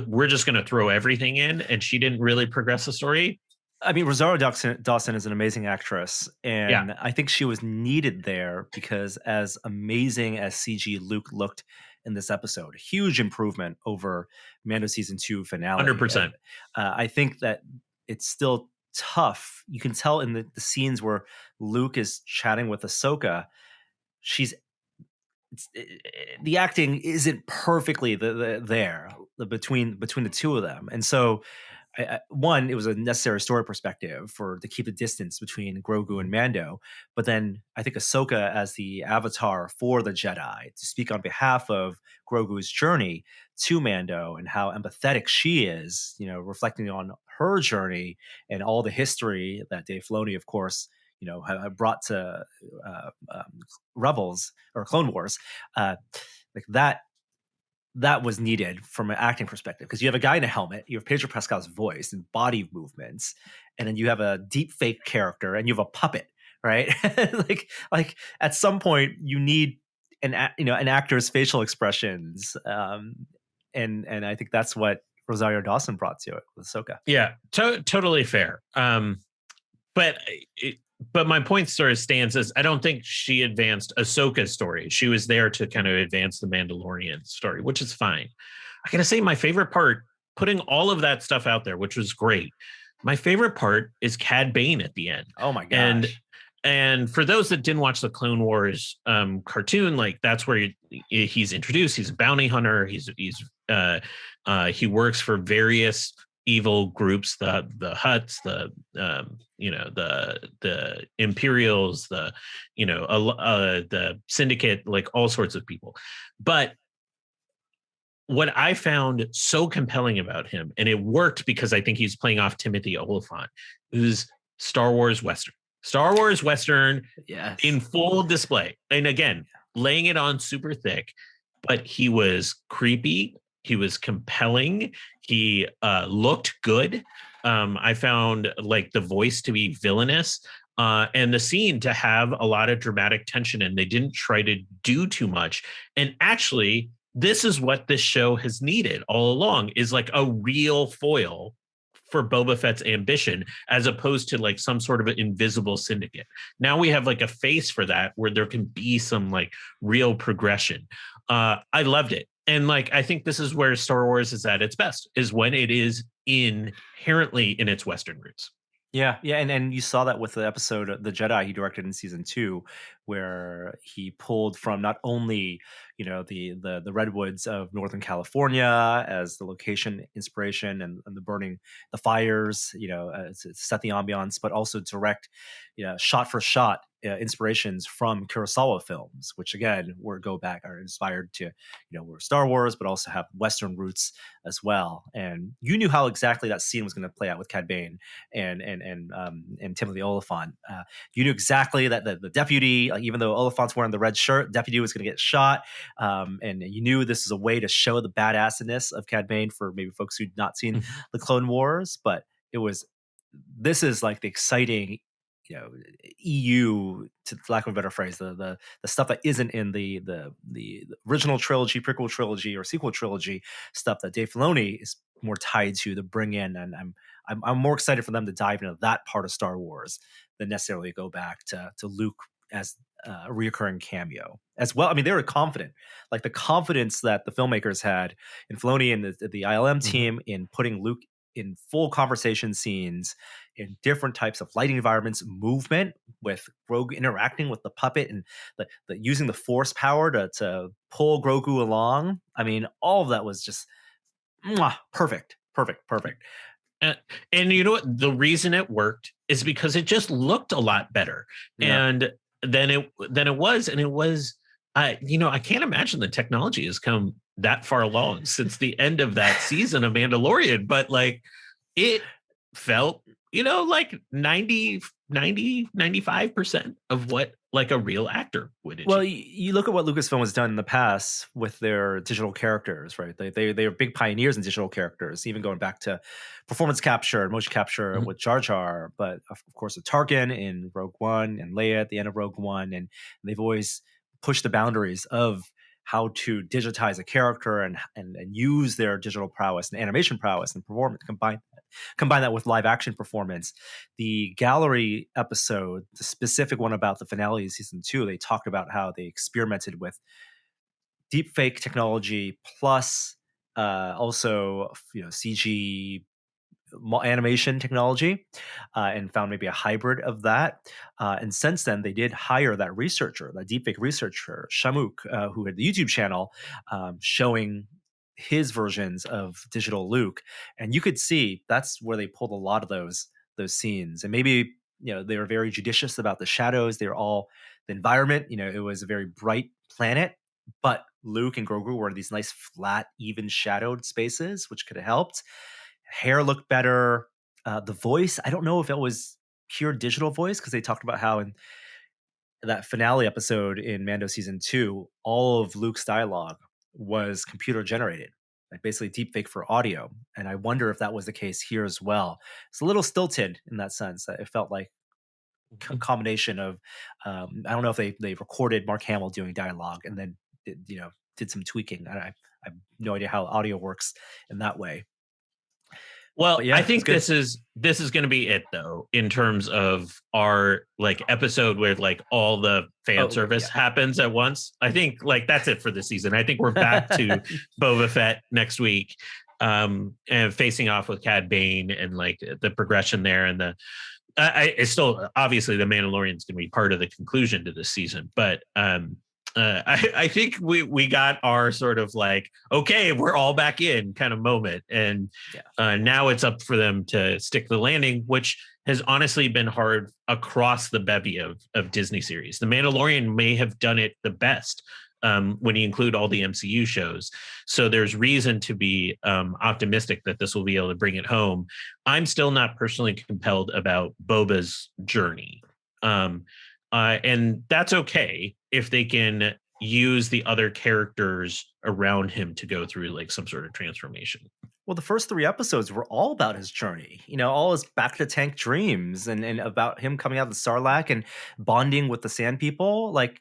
we're just going to throw everything in, and she didn't really progress the story. I mean, Rosario Dawson is an amazing actress, and I think she was needed there because as amazing as CG Luke looked in this episode, huge improvement over Mando season 2 finale. 100%. I think that it's still tough. You can tell in the scenes where Luke is chatting with Ahsoka, the acting isn't perfectly there between the two of them, and so one, it was a necessary story perspective to keep the distance between Grogu and Mando, but then I think Ahsoka as the avatar for the Jedi to speak on behalf of Grogu's journey to Mando and how empathetic she is, reflecting on her journey and all the history that Dave Filoni, of course, have brought to Rebels or Clone Wars, like that was needed from an acting perspective, because you have a guy in a helmet, you have Pedro Pascal's voice and body movements, and then you have a deep fake character and you have a puppet, right? like at some point you need an actor's facial expressions, and I think that's what Rosario Dawson brought to it with Ahsoka. Yeah, totally fair. But my point sort of stands as I don't think she advanced Ahsoka's story. She was there to kind of advance the Mandalorian story, which is fine. I gotta say, my favorite part, putting all of that stuff out there, which was great. My favorite part is Cad Bane at the end. Oh my gosh. And for those that didn't watch the Clone Wars cartoon, like that's where he's introduced. He's a bounty hunter. He works for various evil groups, the Hutts, the Imperials, the Syndicate, like all sorts of people. But what I found so compelling about him, and it worked because I think he's playing off Timothy Olyphant, who's Star Wars Western in full display. And again, laying it on super thick, but he was creepy. He was compelling. He looked good. I found like the voice to be villainous, and the scene to have a lot of dramatic tension, and they didn't try to do too much. And actually, this is what this show has needed all along, is like a real foil for Boba Fett's ambition, as opposed to like some sort of an invisible syndicate. Now we have like a face for that, where there can be some like real progression. I loved it. And like, I think this is where Star Wars is at its best, is when it is inherently in its Western roots. Yeah, yeah, and you saw that with the episode The Jedi he directed in season 2, where he pulled from not only, the redwoods of Northern California as the location inspiration, and the burning, the fires, to set the ambiance, but also direct, shot for shot inspirations from Kurosawa films, which again are inspired to, were Star Wars, but also have Western roots as well. And you knew how exactly that scene was going to play out with Cad Bane and Timothy Oliphant. You knew exactly that the deputy, like, even though Oliphant's wearing the red shirt, deputy was going to get shot. And you knew this was a way to show the badassedness of Cad Bane for maybe folks who'd not seen the Clone Wars. But this is like the exciting, EU, to lack of a better phrase, the stuff that isn't in the original trilogy, prequel trilogy, or sequel trilogy stuff that Dave Filoni is more tied to bring in. And I'm more excited for them to dive into that part of Star Wars than necessarily go back to Luke as a reoccurring cameo as well. I mean, they were confident, like the confidence that the filmmakers had in Filoni and the ILM team in putting Luke in full conversation scenes in different types of lighting environments, movement with Grogu interacting with the puppet, and the using the force power to pull Grogu along. I mean, all of that was just perfect. And you know what? The reason it worked is because it just looked a lot better. Yeah. And then it was, I can't imagine the technology has come that far along since the end of that season of Mandalorian, but like it felt, like 95% of what like a real actor would achieve. Well, you look at what Lucasfilm has done in the past with their digital characters, right? They are big pioneers in digital characters, even going back to performance capture and motion capture with Jar Jar, but of course with Tarkin in Rogue One and Leia at the end of Rogue One, and they've always pushed the boundaries of how to digitize a character and use their digital prowess and animation prowess and performance, combine that with live action performance. The gallery episode, the specific one about the finale of season 2, they talked about how they experimented with deep fake technology plus also CG animation technology, and found maybe a hybrid of that. And since then, they did hire that researcher, that deepfake researcher, Shamuk, who had the YouTube channel showing his versions of digital Luke. And you could see that's where they pulled a lot of those scenes. And maybe they were very judicious about the shadows. They were all the environment. It was a very bright planet, but Luke and Grogu were in these nice flat, even shadowed spaces, which could have helped. Hair looked better. The voice, I don't know if it was pure digital voice, because they talked about how in that finale episode in Mando season 2, all of Luke's dialogue was computer generated, like basically deepfake for audio. And I wonder if that was the case here as well. It's a little stilted in that sense. It felt like a combination of I don't know if they recorded Mark Hamill doing dialogue and then did some tweaking. I have no idea how audio works in that way. Well, yeah, I think this is going to be it though, in terms of our like episode where like all the fan service happens at once. I think like that's it for the season. I think we're back to Boba Fett next week, and facing off with Cad Bane, and like the progression there, and it's still obviously the Mandalorian's going to be part of the conclusion to this season, but I think we got our sort of like, okay, we're all back in kind of moment. And now it's up for them to stick the landing, which has honestly been hard across the bevy of Disney series. The Mandalorian may have done it the best when you include all the MCU shows. So there's reason to be optimistic that this will be able to bring it home. I'm still not personally compelled about Boba's journey. And that's okay if they can use the other characters around him to go through like some sort of transformation. Well, the first 3 episodes were all about his journey, all his back to tank dreams and about him coming out of the Sarlacc and bonding with the Sand People. Like,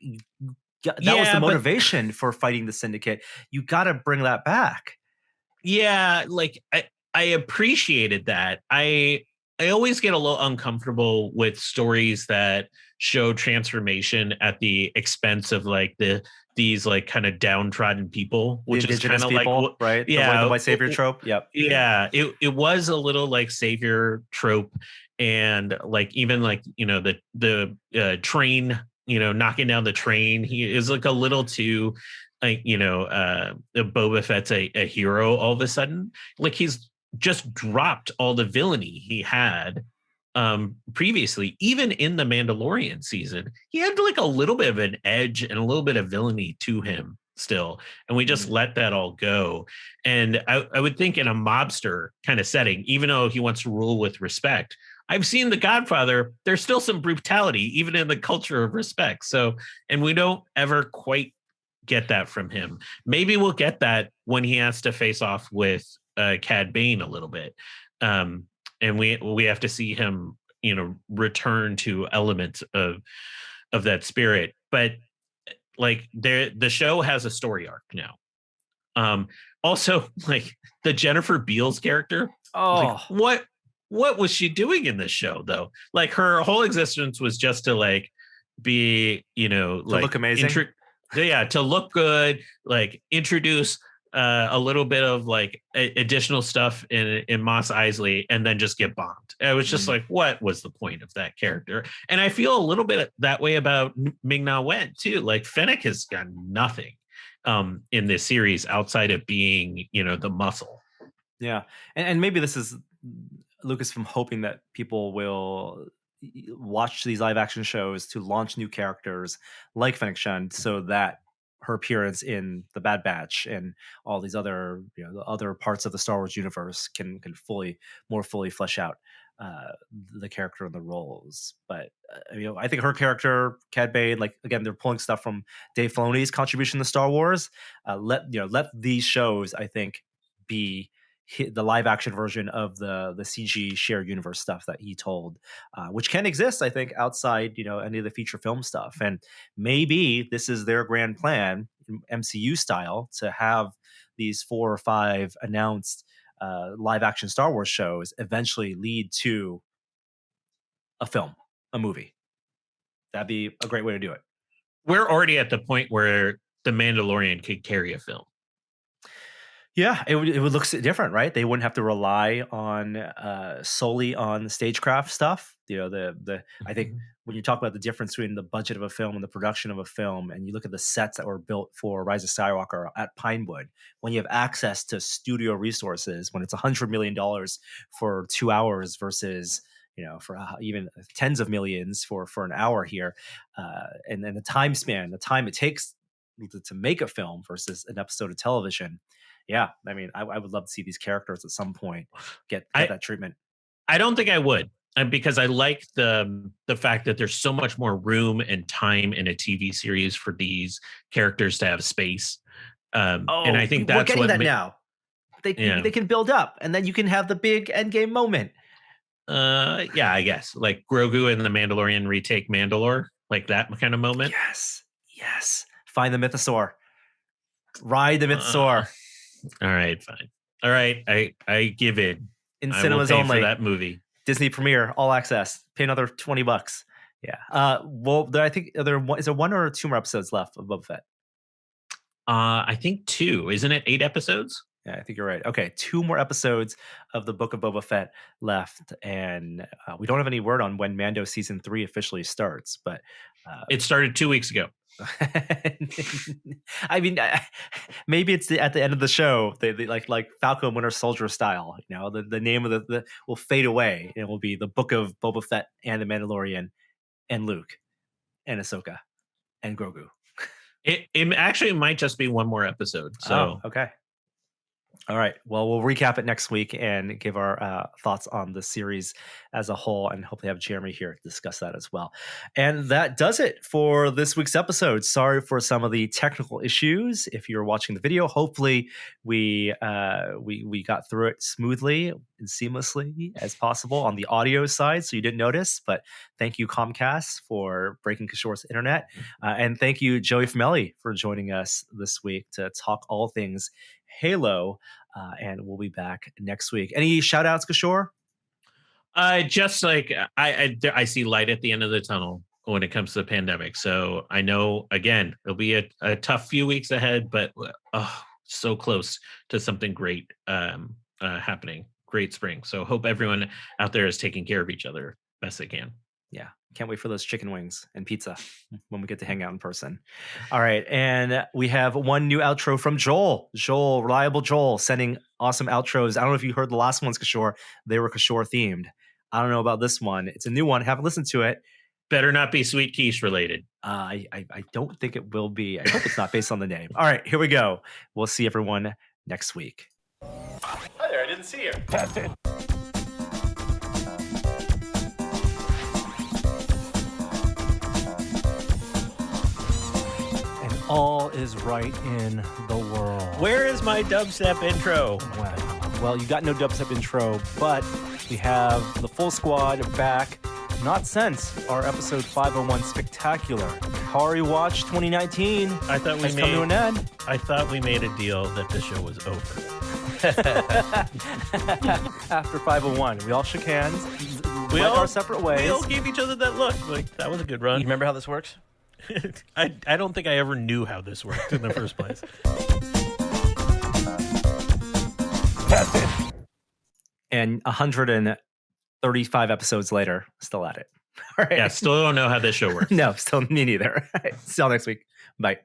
that was the Yeah, but motivation for fighting the Syndicate. You got to bring that back. yeah, like I appreciated that. I always get a little uncomfortable with stories that show transformation at the expense of like these like kind of downtrodden people, The which is kind indigenous of like people, right? yeah, The white savior trope. Yep. yeah, it was a little like savior trope, and like even like the train, knocking down the train, he is like a little too like Boba Fett's a hero all of a sudden. Like he's just dropped all the villainy he had previously. Even in the Mandalorian season, he had like a little bit of an edge and a little bit of villainy to him still, and we just let that all go. And I would think in a mobster kind of setting, even though he wants to rule with respect, I've seen The Godfather, there's still some brutality even in the culture of respect. So, and we don't ever quite get that from him. Maybe we'll get that when he has to face off with Cad Bane a little bit, and we have to see him return to elements of that spirit. But like the show has a story arc now. Also, like the Jennifer Beals character, like what was she doing in this show though? Like her whole existence was just to like be to like look amazing. To look good, like introduce a little bit of like additional stuff in Mos Eisley, and then just get bombed. I was just like, what was the point of that character? And I feel a little bit that way about Ming-Na Wen too. Like Fennec has got nothing in this series outside of being the muscle. Yeah, and maybe this is Lucasfilm hoping that people will watch these live action shows to launch new characters like Fennec Shand, so that her appearance in the Bad Batch and all these other the other parts of the Star Wars universe can more fully flesh out the character and the roles. But I think her character, Cad Bane, like again, they're pulling stuff from Dave Filoni's contribution to Star Wars. Let these shows, I think, be the live action version of the CG shared universe stuff that he told, which can exist, I think, outside any of the feature film stuff. And maybe this is their grand plan, MCU style, to have these 4 or 5 announced live action Star Wars shows eventually lead to a movie. That'd be a great way to do it. We're already at the point where The Mandalorian could carry a film. Yeah, it would look different, right? They wouldn't have to rely on solely on the stagecraft stuff. I think when you talk about the difference between the budget of a film and the production of a film, and you look at the sets that were built for Rise of Skywalker at Pinewood, when you have access to studio resources, when it's $100 million for 2 hours versus for even tens of millions for an hour here, and then the time it takes to make a film versus an episode of television. Yeah, I mean, I would love to see these characters at some point get that treatment. I don't think I would, because I like the fact that there's so much more room and time in a TV series for these characters to have space. And I think that's we're getting that now. They can build up, and then you can have the big endgame moment. Yeah, I guess like Grogu and the Mandalorian retake Mandalore, like that kind of moment. Yes. Find the Mythosaur. Ride the Mythosaur. All right, fine. All right, I give in. In cinemas only for that movie. Disney Premiere, all access. Pay another $20. Yeah. Well, I think is there 1 or 2 more episodes left of Boba Fett? I think 2. Isn't it 8 episodes? Yeah, I think you're right. Okay, 2 more episodes of the Book of Boba Fett left, and we don't have any word on when Mando season 3 officially starts. But it started 2 weeks ago. I mean, maybe it's at the end of the show. They like Falcon Winter Soldier style. The name of the will fade away. It will be the Book of Boba Fett and the Mandalorian and Luke and Ahsoka and Grogu. It actually might just be 1 more episode. So okay. All right. Well, we'll recap it next week and give our thoughts on the series as a whole, and hopefully have Jeremy here to discuss that as well. And that does it for this week's episode. Sorry for some of the technical issues. If you're watching the video, hopefully we got through it smoothly and seamlessly as possible on the audio side, so you didn't notice. But thank you, Comcast, for breaking Kishore's internet, and thank you, Joey Fameli, for joining us this week to talk all things Halo. And we'll be back next week. Any shout outs, Kishore? Just like I see light at the end of the tunnel when it comes to the pandemic. So I know, again, it'll be a tough few weeks ahead, but so close to something great happening. Great spring. So hope everyone out there is taking care of each other best they can. Yeah. Can't wait for those chicken wings and pizza when we get to hang out in person. All right. And we have one new outro from Joel. Reliable Joel, sending awesome outros. I don't know if you heard the last ones, Kishore. They were Kishore themed. I don't know about this one. It's a new one. Haven't listened to it. Better not be Sweet Quiche related. I don't think it will be. I hope it's not based on the name. All right. Here we go. We'll see everyone next week. Hi there. I didn't see you. That's it. All is right in the world. Where is my dubstep intro? Well, you got no dubstep intro, but we have the full squad back. Not since our episode 501 spectacular. Kari Watch 2019 I thought has come to an end. I thought we made a deal that the show was over. After 501, we all shook hands. We went all our separate ways. We all gave each other that look. Like, that was a good run. You remember how this works? I don't think I ever knew how this worked in the first place. And 135 episodes later, still at it. All right. Yeah, still don't know how this show works. No, still me neither. All right. See y'all next week. Bye.